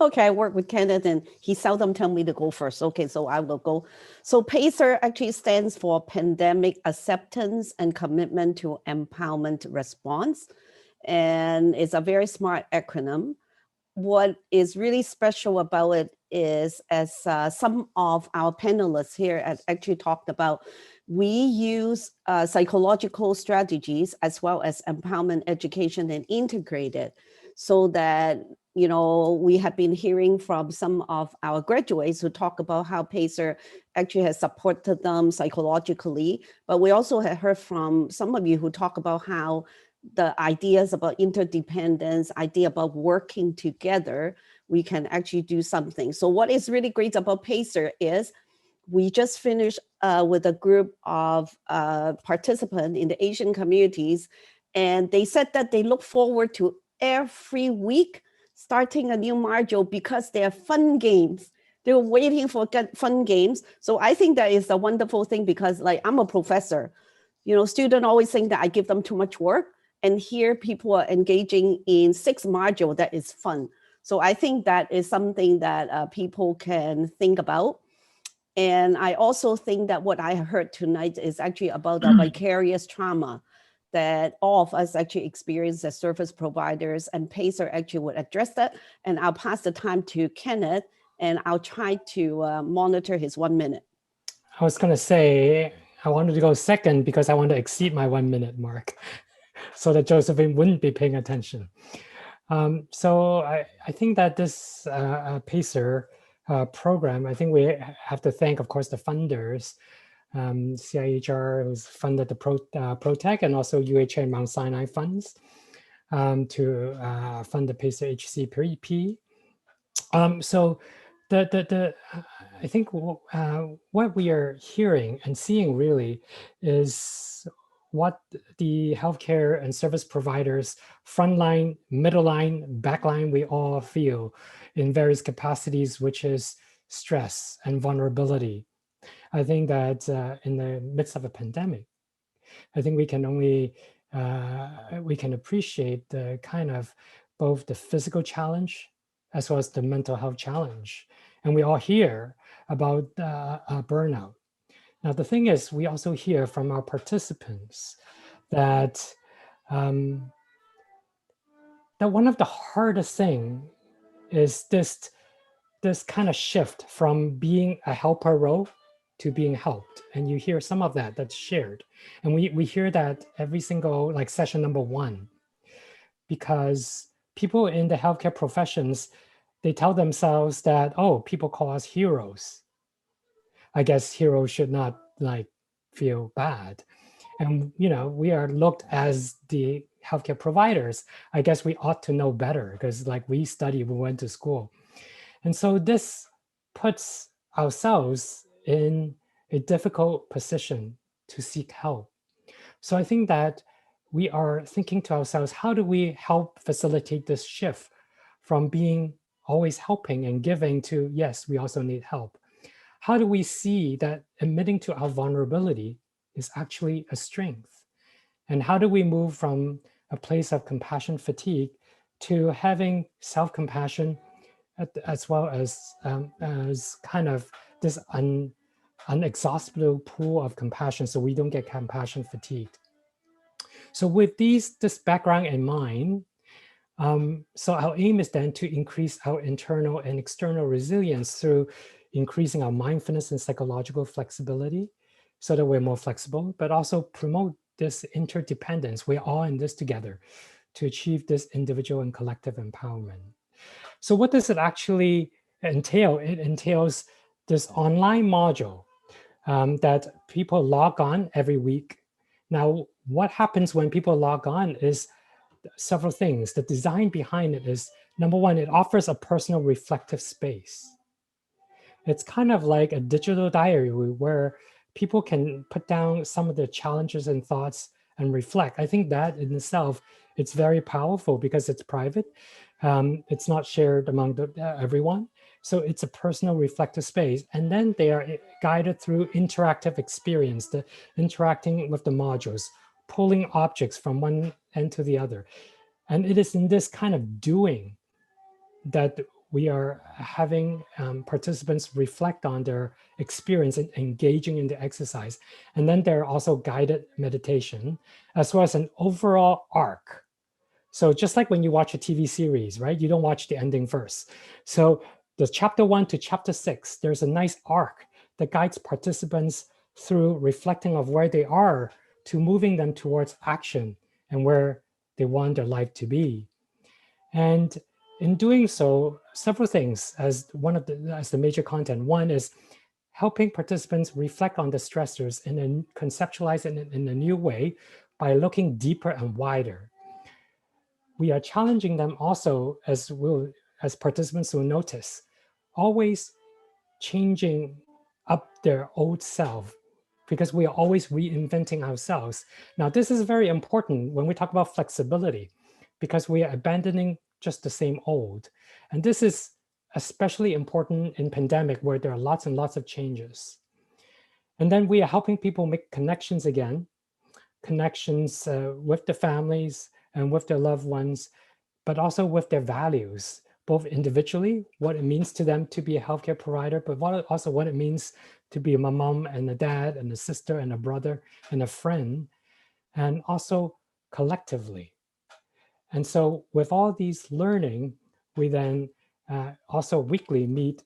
Okay, I work with Kenneth and he seldom tell me to go first. Okay, so I will go. So PACER actually stands for Pandemic Acceptance and Commitment to Empowerment Response. And it's a very smart acronym. What is really special about it is, as some of our panelists here have actually talked about, we use psychological strategies as well as empowerment education and integrate it so that, you know, we have been hearing from some of our graduates who talk about how PACER actually has supported them psychologically, but we also have heard from some of you who talk about how the ideas about interdependence, idea about working together, we can actually do something. So what is really great about PACER is we just finished with a group of participants in the Asian communities, and they said that they look forward to every week starting a new module because they are fun games. They're waiting for fun games. So I think that is a wonderful thing because, like, I'm a professor. You know, students always think that I give them too much work, and here people are engaging in 6 modules that is fun. So I think that is something that people can think about. And I also think that what I heard tonight is actually about the vicarious trauma that all of us actually experience as service providers, and PACER actually would address that. And I'll pass the time to Kenneth, and I'll try to monitor his 1 minute.
I was going to say, I wanted to go second because I want to exceed my 1 minute mark so that Josephine wouldn't be paying attention. So I think that this PACER program, I think we have to thank, of course, the funders, CIHR, who's funded the ProTech, and also UHA and Mount Sinai funds to fund the PACER HCP. So I think what we are hearing and seeing really is what the healthcare and service providers, frontline, middle line, backline, we all feel in various capacities, which is stress and vulnerability. I think that in the midst of a pandemic, I think we can only, we can appreciate the kind of both the physical challenge as well as the mental health challenge. And we all hear about burnout. Now, the thing is, we also hear from our participants that that one of the hardest thing is this kind of shift from being a helper role to being helped. And you hear some of that that's shared. And we hear that every single, like, session number 1, because people in the healthcare professions, they tell themselves that, oh, people call us heroes. I guess heroes should not, like, feel bad. And, you know, we are looked as the healthcare providers. I guess we ought to know better because, like, we studied, we went to school. And so this puts ourselves in a difficult position to seek help. So I think that we are thinking to ourselves, how do we help facilitate this shift from being always helping and giving to, yes, we also need help? How do we see that admitting to our vulnerability is actually a strength? And how do we move from a place of compassion fatigue to having self-compassion as well as kind of this unexhaustible pool of compassion, so we don't get compassion fatigued? So with this background in mind, so our aim is then to increase our internal and external resilience through increasing our mindfulness and psychological flexibility so that we're more flexible, but also promote this interdependence. We're all in this together to achieve this individual and collective empowerment. So what does it actually entail? It entails this online module that people log on every week. Now, what happens when people log on is several things. The design behind it is, number one, it offers a personal reflective space. It's kind of like a digital diary where people can put down some of the challenges and thoughts and reflect. I think that in itself, it's very powerful because it's private. It's not shared among everyone. So it's a personal reflective space. And then they are guided through interactive experience, the interacting with the modules, pulling objects from one end to the other. And it is in this kind of doing that we are having participants reflect on their experience and engaging in the exercise. And then there are also guided meditation, as well as an overall arc. So just like when you watch a TV series, right? You don't watch the ending first. So the chapter 1 to chapter 6, there's a nice arc that guides participants through reflecting of where they are to moving them towards action and where they want their life to be. And in doing so, several things as the major content. One is helping participants reflect on the stressors and conceptualize it in a new way by looking deeper and wider. We are challenging them also, as participants will notice, always changing up their old self, because we are always reinventing ourselves. Now, this is very important when we talk about flexibility, because we are abandoning just the same old. And this is especially important in pandemic, where there are lots and lots of changes. And then we are helping people make connections again, connections with the families and with their loved ones, but also with their values, both individually, what it means to them to be a healthcare provider, but also what it means to be a mom and a dad and a sister and a brother and a friend, and also collectively. And so with all these learning, we then also weekly meet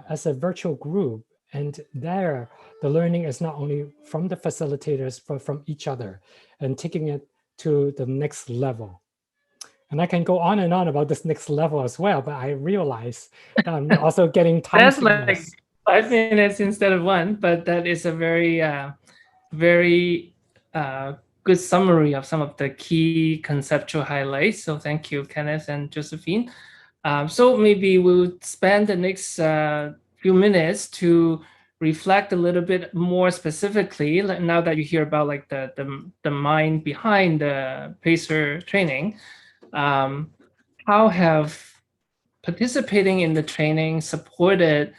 as a virtual group. And there, the learning is not only from the facilitators, but from each other, and taking it to the next level. And I can go on and on about this next level as well, but I realize that I'm also getting time.
That's like 5 minutes instead of 1, but that is a very, very good summary of some of the key conceptual highlights. So thank you, Kenneth and Josephine. So maybe we'll spend the next few minutes to reflect a little bit more specifically, now that you hear about like the mind behind the PACER training. How have participating in the training supported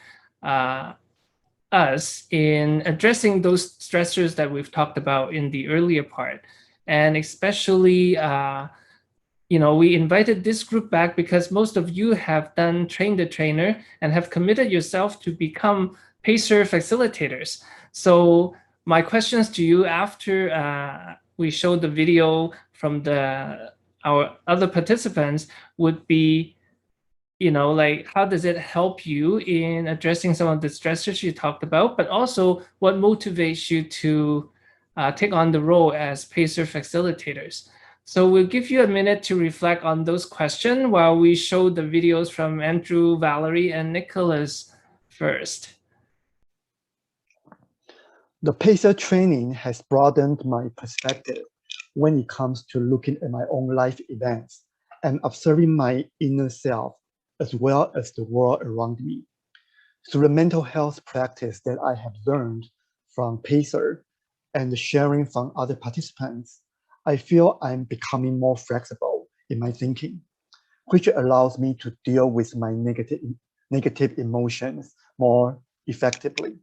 us in addressing those stressors that we've talked about in the earlier part? And especially, we invited this group back because most of you have done train the trainer and have committed yourself to become PACER facilitators. So my questions to you after we showed the video from our other participants would be, like, how does it help you in addressing some of the stressors you talked about, but also what motivates you to take on the role as PACER facilitators? So we'll give you a minute to reflect on those questions while we show the videos from Andrew, Valerie, and Nicholas first.
The PACER training has broadened my perspective when it comes to looking at my own life events and observing my inner self as well as the world around me. Through the mental health practice that I have learned from PACER and the sharing from other participants, I feel I'm becoming more flexible in my thinking, which allows me to deal with my negative emotions more effectively.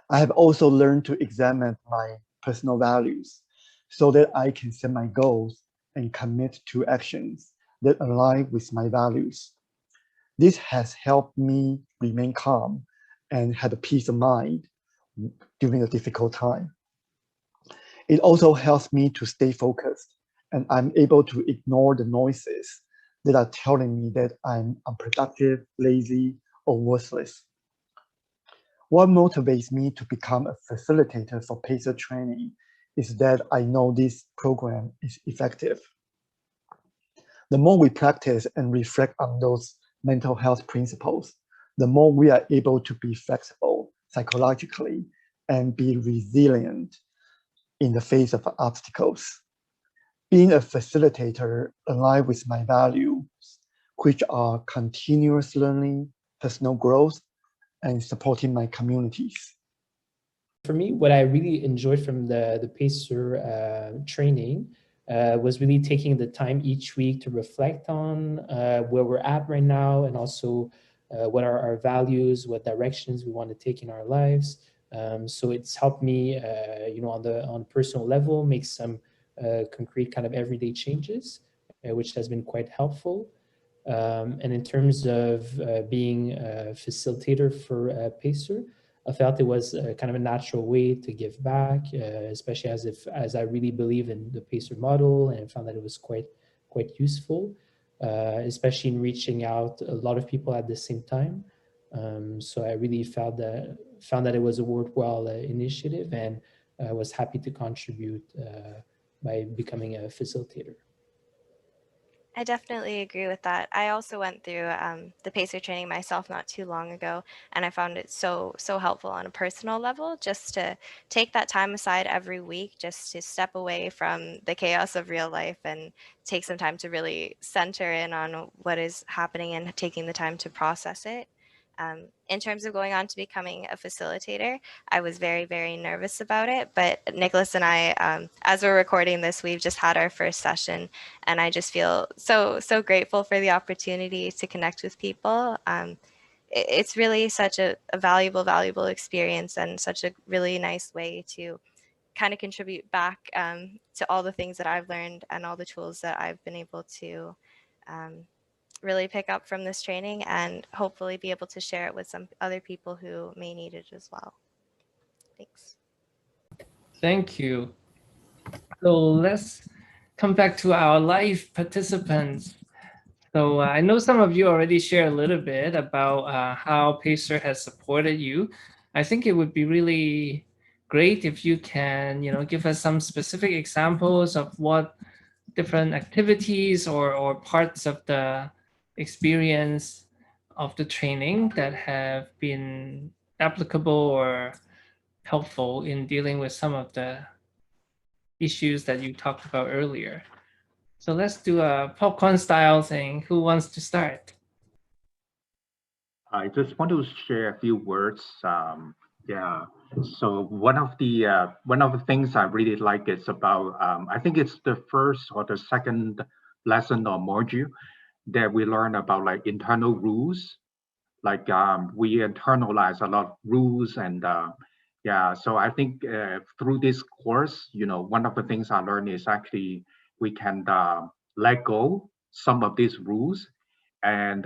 I have also learned to examine my personal values so that I can set my goals and commit to actions that align with my values. This has helped me remain calm and have a peace of mind during a difficult time. It also helps me to stay focused, and I'm able to ignore the noises that are telling me that I'm unproductive, lazy, or worthless. What motivates me to become a facilitator for PACER training is that I know this program is effective. The more we practice and reflect on those mental health principles, the more we are able to be flexible psychologically and be resilient in the face of obstacles. Being a facilitator aligns with my values, which are continuous learning, personal growth, and supporting my communities.
for me, what I really enjoyed from the PACER training was really taking the time each week to reflect on where we're at right now, and also what are our values, what directions we want to take in our lives. So it's helped me, on a personal level, make some concrete kind of everyday changes, which has been quite helpful. And in terms of being a facilitator for PACER, I felt it was kind of a natural way to give back, especially as I really believe in the PACER model, and found that it was quite useful, especially in reaching out a lot of people at the same time. So I really found that it was a worthwhile initiative, and I was happy to contribute by becoming a facilitator.
I definitely agree with that. I also went through the PACER training myself not too long ago, and I found it so helpful on a personal level, just to take that time aside every week, just to step away from the chaos of real life and take some time to really center in on what is happening and taking the time to process it. In terms of going on to becoming a facilitator, I was very, very nervous about it. But Nicholas and I, as we're recording this, we've just had our first session, and I just feel so grateful for the opportunity to connect with people. It's really such a valuable experience, and such a really nice way to kind of contribute back to all the things that I've learned and all the tools that I've been able to really pick up from this training, and hopefully be able to share it with some other people who may need it as well. Thanks.
Thank you. So let's come back to our live participants. So I know some of you already shared a little bit about how PACER has supported you. I think it would be really great if you can, give us some specific examples of what different activities or parts of the experience of the training that have been applicable or helpful in dealing with some of the issues that you talked about earlier. So let's do a popcorn style thing. Who wants to start?
I just want to share a few words. Yeah. So one of the things I really like is about I think it's the first or the second lesson or module that we learn about like internal rules. Like we internalize a lot of rules, and yeah. So I think through this course, one of the things I learned is actually we can let go some of these rules, and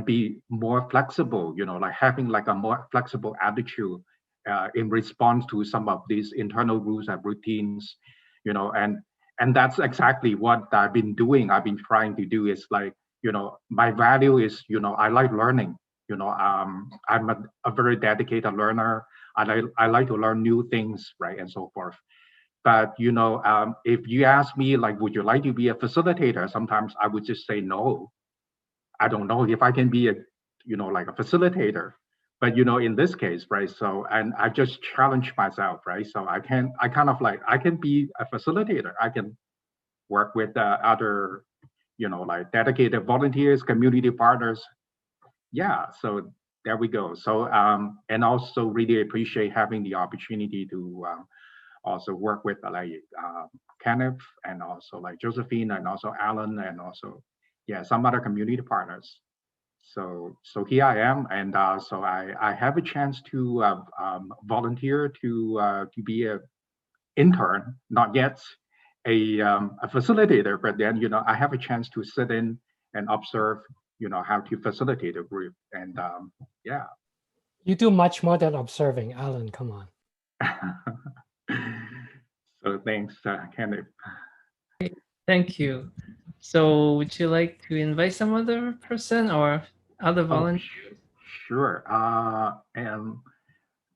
be more flexible, like having like a more flexible attitude in response to some of these internal rules and routines, and that's exactly what I've been doing. I've been trying to do is like, my value is, I like learning. I'm a very dedicated learner. I like to learn new things, right, and so forth. But if you ask me, like, would you like to be a facilitator? Sometimes I would just say no. I don't know if I can be like a facilitator. But in this case, right? So, and I just challenge myself, right? So I can be a facilitator. I can work with other, like dedicated volunteers, community partners. Yeah. So there we go. So and also really appreciate having the opportunity to also work with like Kenneth, and also like Josephine, and also Alan, and also some other community partners. So here I am, and so I have a chance to volunteer to be a intern, not yet a facilitator, but then I have a chance to sit in and observe how to facilitate a group, and yeah.
You do much more than observing, Alan. Come on.
So thanks, Kenneth.
Thank you. So would you like to invite some other person or other volunteers?
Sure. And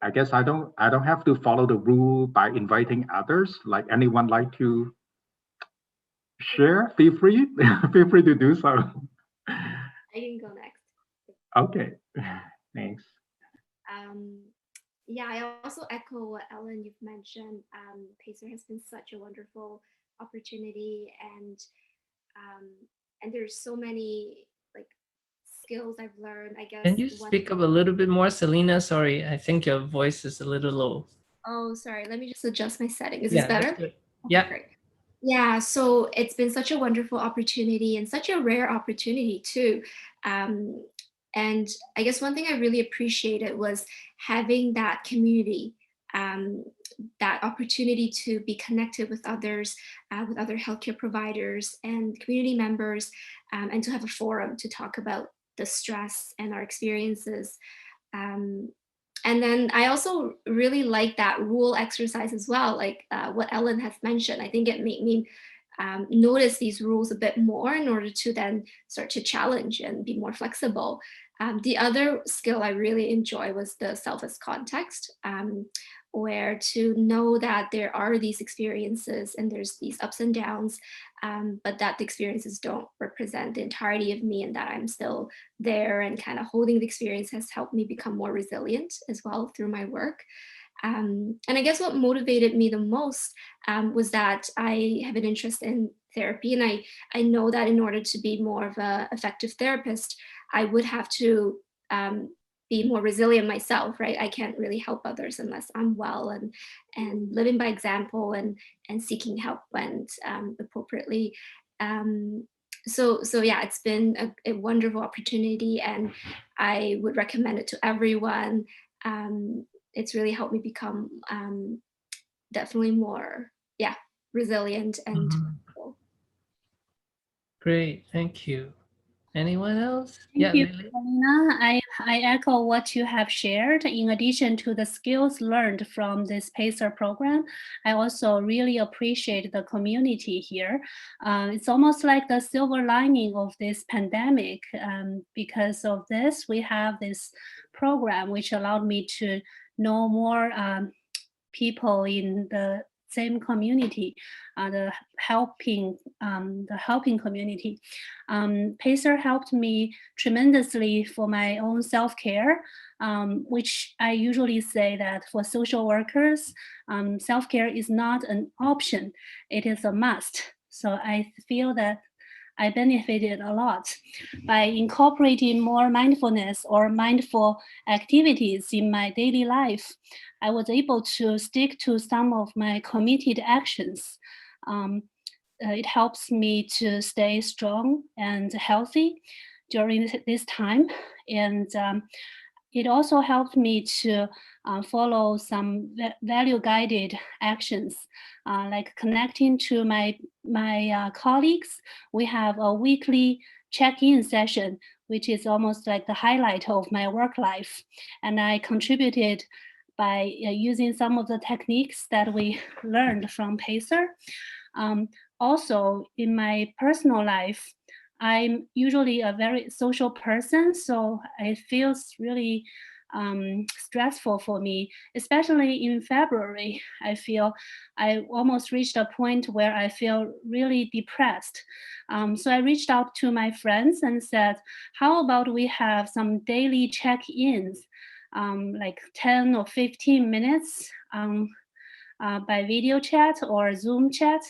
I guess I don't have to follow the rule by inviting others. Like, anyone like to share? Feel free. Feel free to do so.
I can go next.
Okay. Thanks.
Yeah, I also echo what Ellen you've mentioned. PACER has been such a wonderful opportunity, and there's so many like skills I've learned. I guess.
Can you speak up a little bit more, Selena? Sorry, I think your voice is a little low.
Oh, sorry. Let me just adjust my setting. Is
Yeah,
this better?
that's good.
Okay,
Yeah.
great. Yeah, so it's been such a wonderful opportunity and such a rare opportunity too. And I guess one thing I really appreciated was having that community, that opportunity to be connected with others, with other healthcare providers and community members, and to have a forum to talk about the stress and our experiences. And then I also really like that rule exercise as well, like what Ellen has mentioned. I think it made me notice these rules a bit more in order to then start to challenge and be more flexible. The other skill I really enjoy was the self as context, where to know that there are these experiences and there's these ups and downs, but that the experiences don't represent the entirety of me and that I'm still there, and kind of holding the experience has helped me become more resilient as well through my work. And I guess what motivated me the most was that I have an interest in therapy, and I know that in order to be more of an effective therapist, I would have to be more resilient myself, right? I can't really help others unless I'm well and living by example and seeking help when appropriately. So yeah, it's been a wonderful opportunity, and I would recommend it to everyone. It's really helped me become definitely more, yeah, resilient and flexible.
Great, thank you. Anyone else?
Thank you,
Lily?
Paulina. I echo what you have shared. In addition to the skills learned from this PACER program, I also really appreciate the community here. It's almost like the silver lining of this pandemic. Because of this, we have this program which allowed me to know more people in the same community, the helping community. PACER helped me tremendously for my own self-care, which I usually say that for social workers, self-care is not an option, it is a must. So I feel that I benefited a lot by incorporating more mindfulness or mindful activities in my daily life. I was able to stick to some of my committed actions. It helps me to stay strong and healthy during this time. And it also helped me to follow some value-guided actions, like connecting to my colleagues. We have a weekly check-in session, which is almost like the highlight of my work life. And I contributed by using some of the techniques that we learned from PACER. Also, in my personal life, I'm usually a very social person, so it feels really stressful for me, especially in February. I feel I almost reached a point where I feel really depressed. So I reached out to my friends and said, how about we have some daily check-ins, like 10 or 15 minutes by video chat or Zoom chat.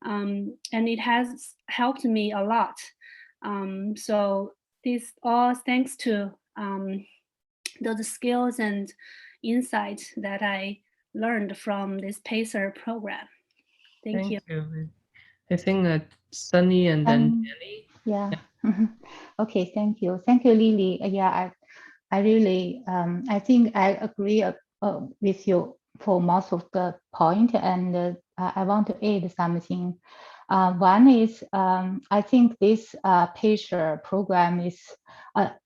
And it has helped me a lot. So this all thanks to those skills and insights that I learned from this PACER program. Thank you.
I think that Sunny and then Jenny.
Yeah. Okay, thank you. Thank you, Lily. Yeah, I really, I think I agree with you for most of the point, and I want to add something. One is, I think this PACER program is,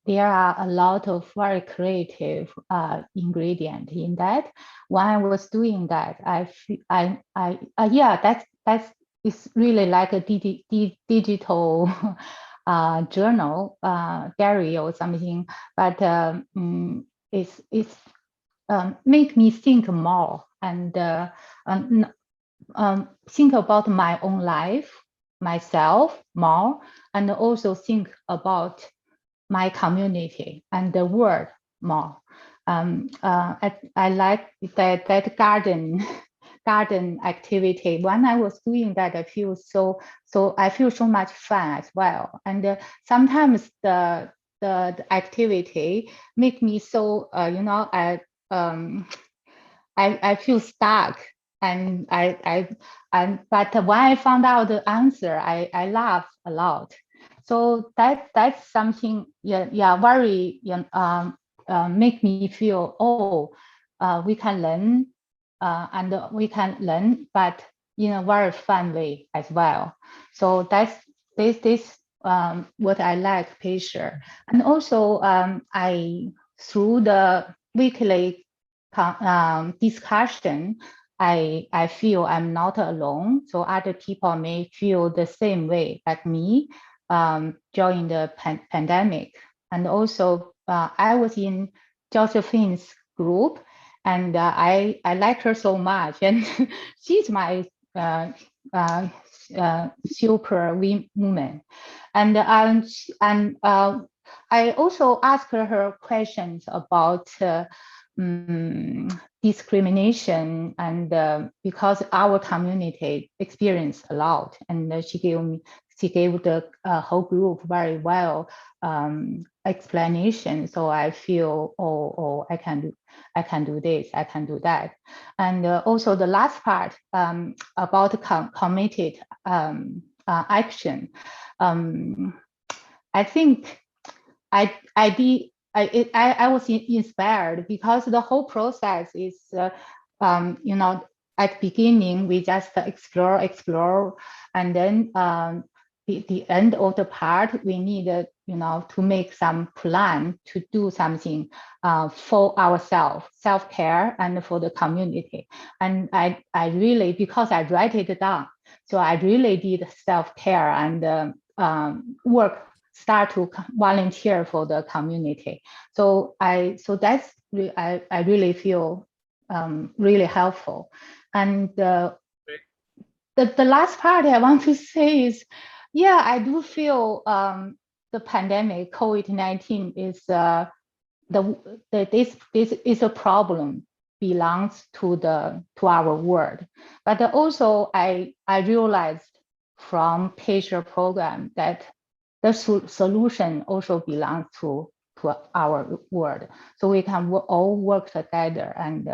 there are a lot of very creative ingredient in that. When I was doing that, that's it's really like a digital journal, diary or something, but it's make me think more and think about my own life, myself more, and also think about my community and the world more. I like that garden activity. When I was doing that, I feel I feel so much fun as well. And sometimes the activity make me so I feel stuck, and but when I found out the answer, I laugh a lot. So that's something, very make me feel, we can learn, and we can learn, but in a very fun way as well. So that's this what I like PACER. And also through the weekly discussion, I feel I'm not alone. So other people may feel the same way like me during the pandemic. And also I was in Josephine's group, and I like her so much, and she's my super woman. And I also asked her questions about discrimination, and because our community experienced a lot, and she gave the whole group very well explanation. So I feel, I can do this, I can do that. And also the last part about committed action. I think I was inspired because the whole process is, at the beginning we just explore, and then the end of the part we need to make some plan to do something for ourselves, self-care, and for the community. And I really, because I write it down, so I really did self-care and start to volunteer for the community. So that's I really feel really helpful. And the last part I want to say is, I do feel the pandemic, COVID-19 is this is a problem, belongs to our world. But also I realized from PACER program that the solution also belongs to our world. So we can all work together, and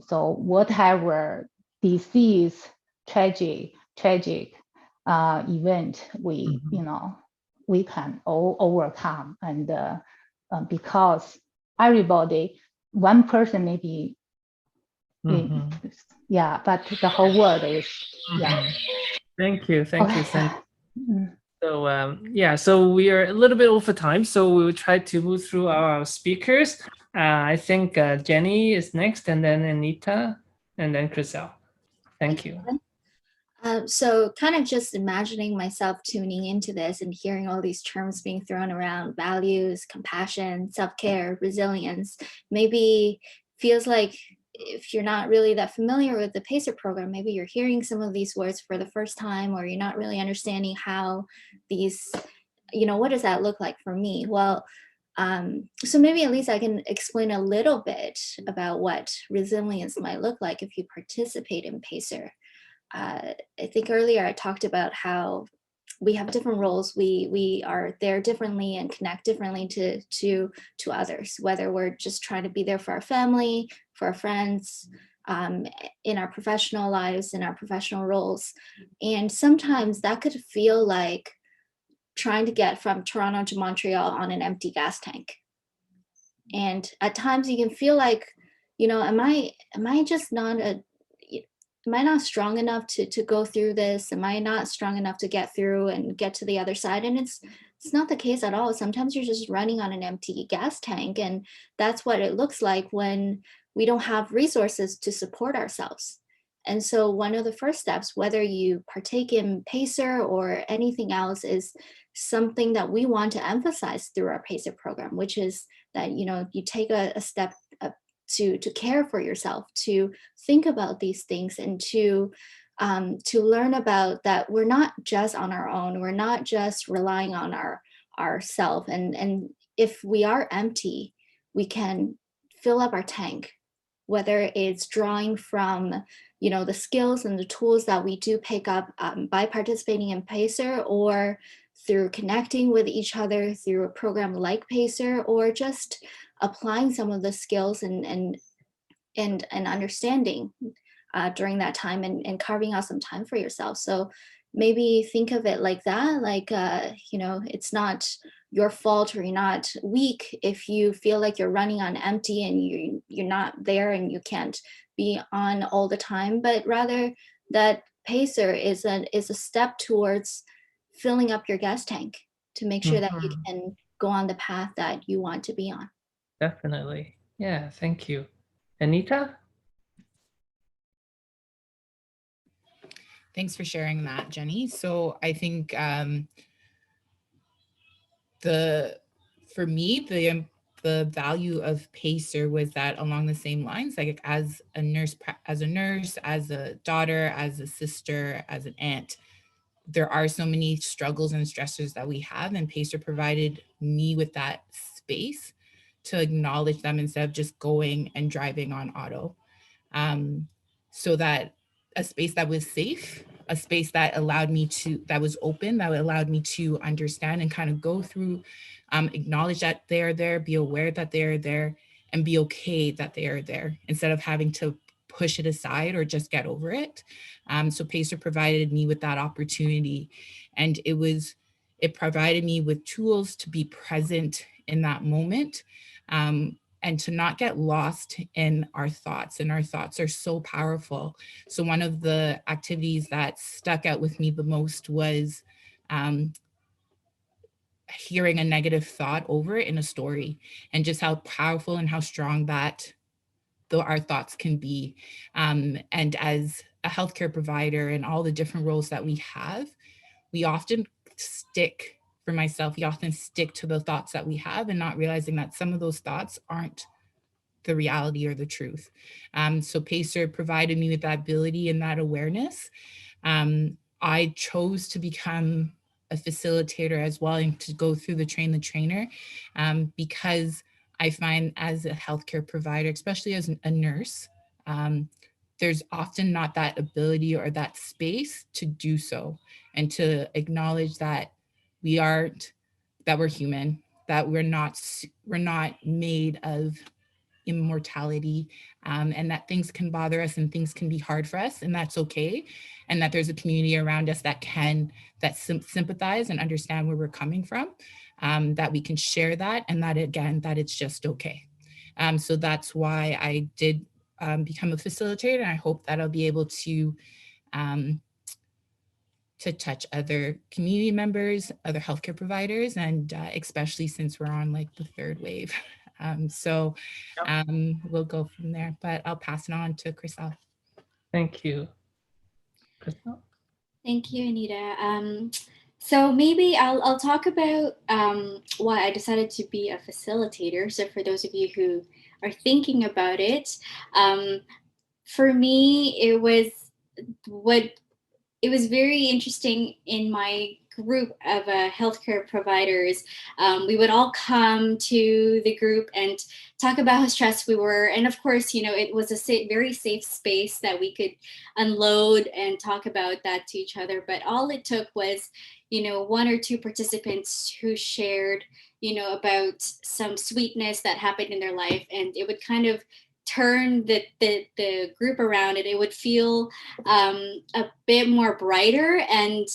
so whatever disease, tragic event we can all overcome. And because everybody, one person maybe, but the whole world is,
Thank you, Sandy. So so we are a little bit over time, so we will try to move through our speakers. I think Jenny is next, and then Anita, and then Chriselle. Thank you.
So kind of just imagining myself tuning into this and hearing all these terms being thrown around: values, compassion, self-care, resilience, maybe feels like if you're not really that familiar with the PACER program, maybe you're hearing some of these words for the first time, or you're not really understanding how these, what does that look like for me? Well, so maybe at least I can explain a little bit about what resilience might look like if you participate in PACER. I think earlier I talked about how we have different roles. We are there differently and connect differently to others, whether we're just trying to be there for our family, for our friends, in our professional lives, in our professional roles. And sometimes that could feel like trying to get from Toronto to Montreal on an empty gas tank. And at times you can feel like, am I just not am I not strong enough to go through this? Am I not strong enough to get through and get to the other side? And it's not the case at all. Sometimes you're just running on an empty gas tank, and that's what it looks like when we don't have resources to support ourselves. And so one of the first steps, whether you partake in PACER or anything else, is something that we want to emphasize through our PACER program, which is that, you take a step to care for yourself, to think about these things, and to learn about that we're not just on our own, we're not just relying on ourself. And if we are empty, we can fill up our tank, whether it's drawing from the skills and the tools that we do pick up by participating in PACER, or through connecting with each other through a program like PACER, or just applying some of the skills and and understanding during that time, and carving out some time for yourself. So maybe think of it like that, like, you know, it's not your fault, or you're not weak if you feel like you're running on empty and you're not there and you can't be on all the time, but rather that PACER is a step towards filling up your gas tank to make sure that you can go on the path that you want to be on.
Definitely. Yeah, thank you. Anita?
Thanks for sharing that, Jenny. So I think for me, the value of PACER was that along the same lines, like as a nurse, as a daughter, as a sister, as an aunt, there are so many struggles and stressors that we have, and PACER provided me with that space to acknowledge them instead of just going and driving on auto. So that a space that was safe, a space that allowed me to, that was open, that allowed me to understand and kind of go through, acknowledge that they are there, be aware that they are there, and be okay that they are there, instead of having to push it aside or just get over it. So PACER provided me with that opportunity, and it provided me with tools to be present in that moment, and to not get lost in our thoughts. And our thoughts are so powerful. So one of the activities that stuck out with me the most was hearing a negative thought over in a story, and just how powerful and how strong that our thoughts can be. And as a healthcare provider and all the different roles that we have, we often stick, for myself, we often stick to the thoughts that we have, and not realizing that some of those thoughts aren't the reality or the truth. So PACER provided me with that ability and that awareness. I chose to become a facilitator as well, and to go through the train the trainer, because I find as a healthcare provider, especially as a nurse, there's often not that ability or that space to do so, and to acknowledge that that we're human, that we're not made of immortality, and that things can bother us and things can be hard for us, and that's okay. And that there's a community around us that sympathize and understand where we're coming from, that we can share that, and that again, that it's just okay. So that's why I did become a facilitator, and I hope that I'll be able to touch other community members, other healthcare providers, and especially since we're on like the third wave. So we'll go from there, but I'll pass it on to Chriselle.
Thank you. Chriselle?
Thank you, Anita. So maybe I'll talk about why I decided to be a facilitator. So for those of you who are thinking about it, for me, it was very interesting in my group of healthcare providers. We would all come to the group and talk about how stressed we were. And of course, you know, it was a very safe space that we could unload and talk about that to each other. But all it took was, you know, one or two participants who shared, you know, about some sweetness that happened in their life. And it would kind of turn the group around, and it would feel a bit more brighter, and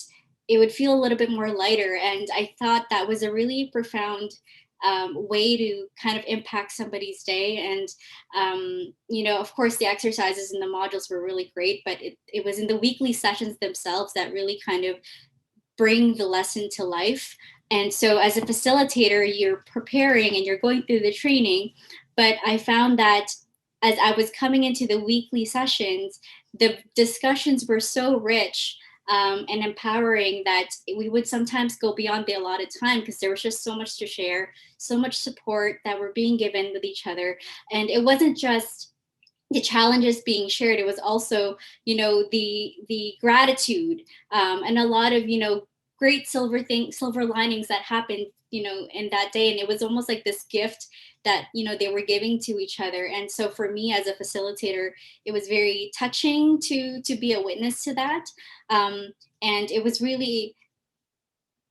it would feel a little bit more lighter. And I thought that was a really profound way to kind of impact somebody's day. And, you know, of course, the exercises and the modules were really great, but it was in the weekly sessions themselves that really kind of bring the lesson to life. And so as a facilitator, you're preparing and you're going through the training, but I found that as I was coming into the weekly sessions, the discussions were so rich and empowering that we would sometimes go beyond the allotted time, because there was just so much to share, so much support that we're being given with each other. And it wasn't just the challenges being shared, it was also, you know, the gratitude and a lot of, you know, great silver linings that happened, you know, in that day. And it was almost like this gift that, you know, they were giving to each other. And so for me as a facilitator, it was very touching to be a witness to that. And it was really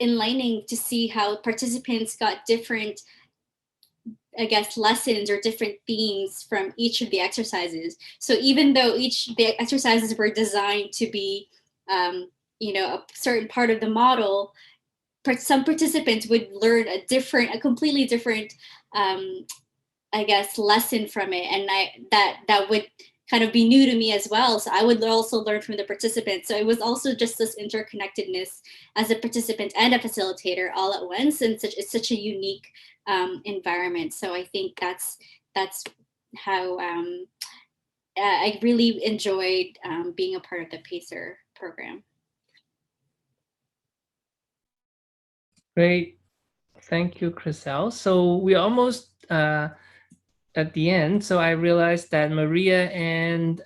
enlightening to see how participants got different I guess, lessons or different themes from each of the exercises. So even though the exercises were designed to be, you know, a certain part of the model, some participants would learn a completely different, I guess, lesson from it. And that would kind of be new to me as well. So I would also learn from the participants. So it was also just this interconnectedness as a participant and a facilitator all at once. And it's such a unique environment. So I think that's how I really enjoyed being a part of the PACER program.
Great. Thank you, Chriselle. So we're almost at the end. So I realized that Maria and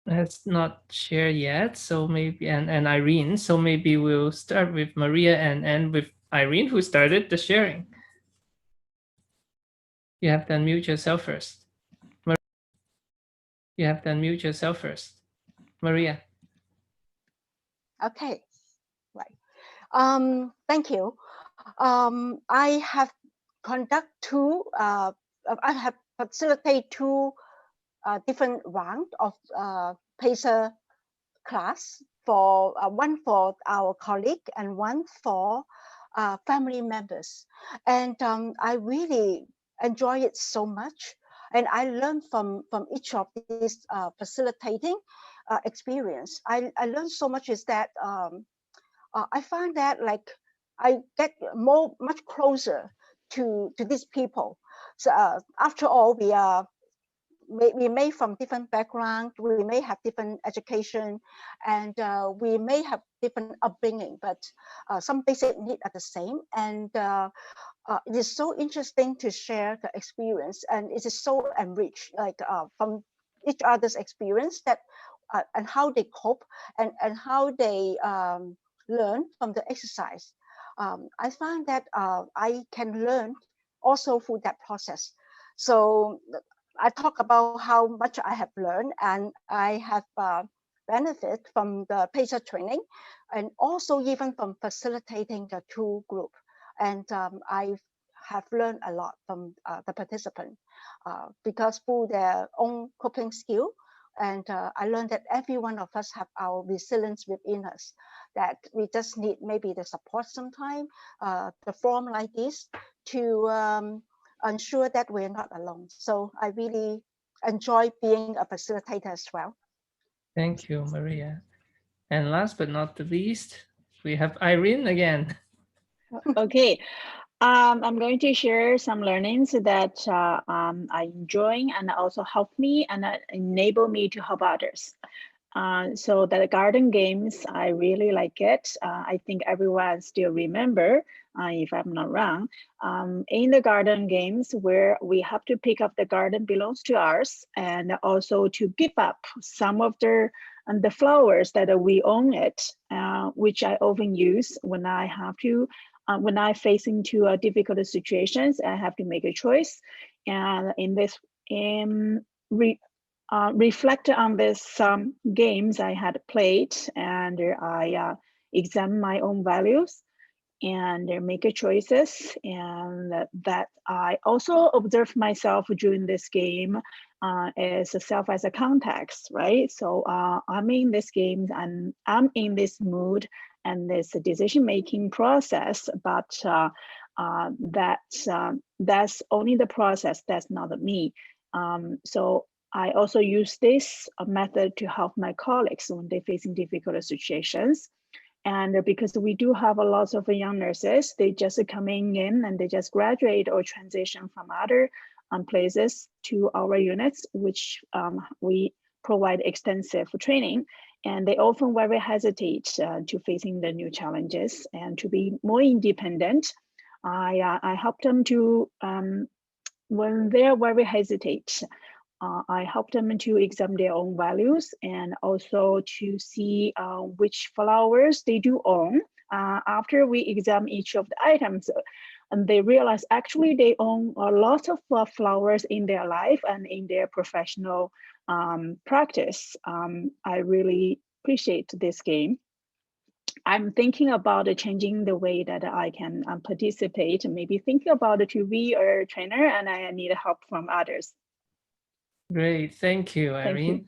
has not shared yet. So maybe, and Irene. So maybe we'll start with Maria and end with Irene, who started the sharing. You have to unmute yourself first. You have to unmute yourself first. Maria.
Okay, right. Thank you. I have I have facilitated two different rounds of PACER class, for one for our colleague and one for family members. And I really enjoy it so much. And I learned from each of these facilitating experience. I learned so much is that I find that like I get much closer to these people. So after all, we may from different background, we may have different education, and we may have different upbringing, but some basic needs are the same. And it is so interesting to share the experience, and it is so enriched, like from each other's experience, that and how they cope and how they learn from the exercise. I find that I can learn also through that process. So I talk about how much I have learned, and I have benefit from the PACER training, and also even from facilitating the two group. And I have learned a lot from the participant because through their own coping skill, and I learned that every one of us have our resilience within us, that we just need maybe the support sometime, the forum like this to ensure that we're not alone. So I really enjoy being a facilitator as well.
Thank you, Maria. And last but not the least, we have Irene again.
Okay. I'm going to share some learnings that I'm enjoying and also help me and enable me to help others. So the garden games, I really like it. I think everyone still remember, if I'm not wrong, in the garden games where we have to pick up the garden belongs to us, and also to give up some of the flowers that we own it, which I often use when I have to, when I face into difficult situations, I have to make a choice. And in this, reflect on this games I had played, and I examine my own values and make choices, and that I also observe myself during this game as a self as a context, right? So I'm in this game and I'm in this mood and this decision-making process, but that's only the process, that's not me. So I also use this method to help my colleagues when they're facing difficult situations. And because we do have a lot of young nurses, they just coming in and they just graduate or transition from other places to our units, which we provide extensive training. And they often very hesitate to facing the new challenges and to be more independent. I help them to, when they're very hesitate, I help them to examine their own values and also to see which flowers they do own. After we examine each of the items, and they realize actually they own a lot of flowers in their life and in their professional practice. I really appreciate this game. I'm thinking about changing the way that I can participate, maybe thinking about to be a trainer, and I need help from others.
Great, thank you, Irene.
Thank you.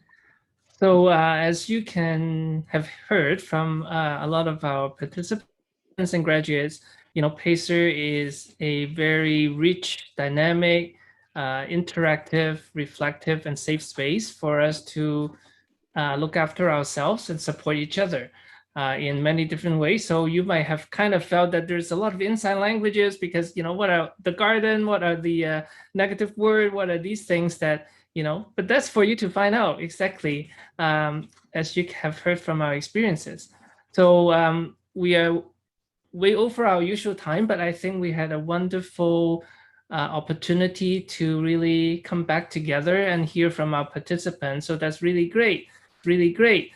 So as you can have heard from a lot of our participants and graduates, PACER is a very rich, dynamic, interactive, reflective, and safe space for us to look after ourselves and support each other in many different ways. So you might have kind of felt that there's a lot of inside languages because, what are the garden, what are the negative word, what are these things that, but that's for you to find out exactly as you have heard from our experiences. So we are way over our usual time, but I think we had a wonderful opportunity to really come back together and hear from our participants. So that's really great, really great.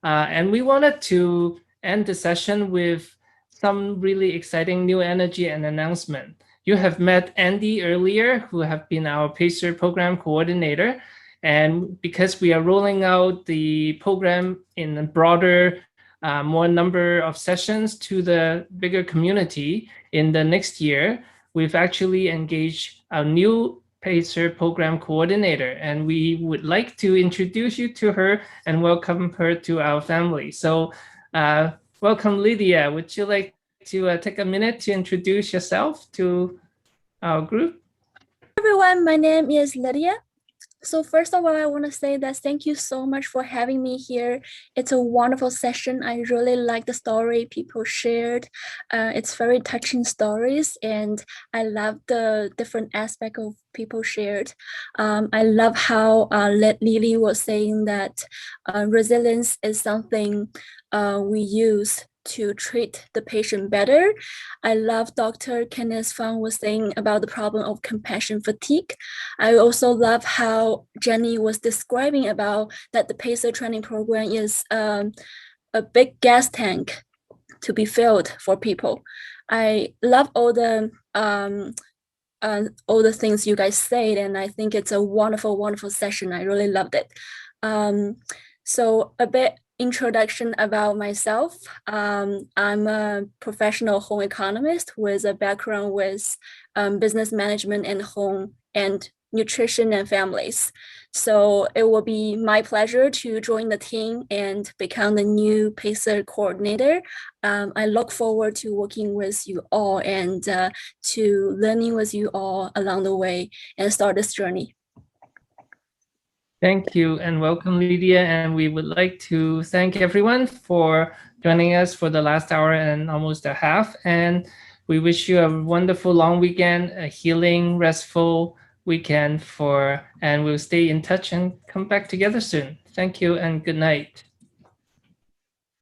And we wanted to end the session with some really exciting new energy and announcement. You have met Andy earlier, who have been our PACER program coordinator. And because we are rolling out the program in a broader, more number of sessions to the bigger community in the next year, we've actually engaged our new PACER program coordinator, and we would like to introduce you to her and welcome her to our family. So welcome, Lydia. Would you like to take a minute to introduce yourself to our group?
Everyone, my name is Lydia. So first of all, I want to say that thank you so much for having me here. It's a wonderful session. I really like the story people shared. It's very touching stories, and I love the different aspect of people shared. I love how Lily was saying that resilience is something we use to treat the patient better. I love Dr. Kenneth Fang was saying about the problem of compassion fatigue. I also love how Jenny was describing about that the PACER training program is a big gas tank to be filled for people. I love all the things you guys said, and I think it's a wonderful, wonderful session. I really loved it. So a bit introduction about myself. I'm a professional home economist with a background with business management and home and nutrition and families. So it will be my pleasure to join the team and become the new PACER coordinator. I look forward to working with you all and to learning with you all along the way and start this journey.
Thank you and welcome, Lydia. And we would like to thank everyone for joining us for the last hour and almost a half. And we wish you a wonderful long weekend, a healing, restful weekend and we'll stay in touch and come back together soon. Thank you and good night.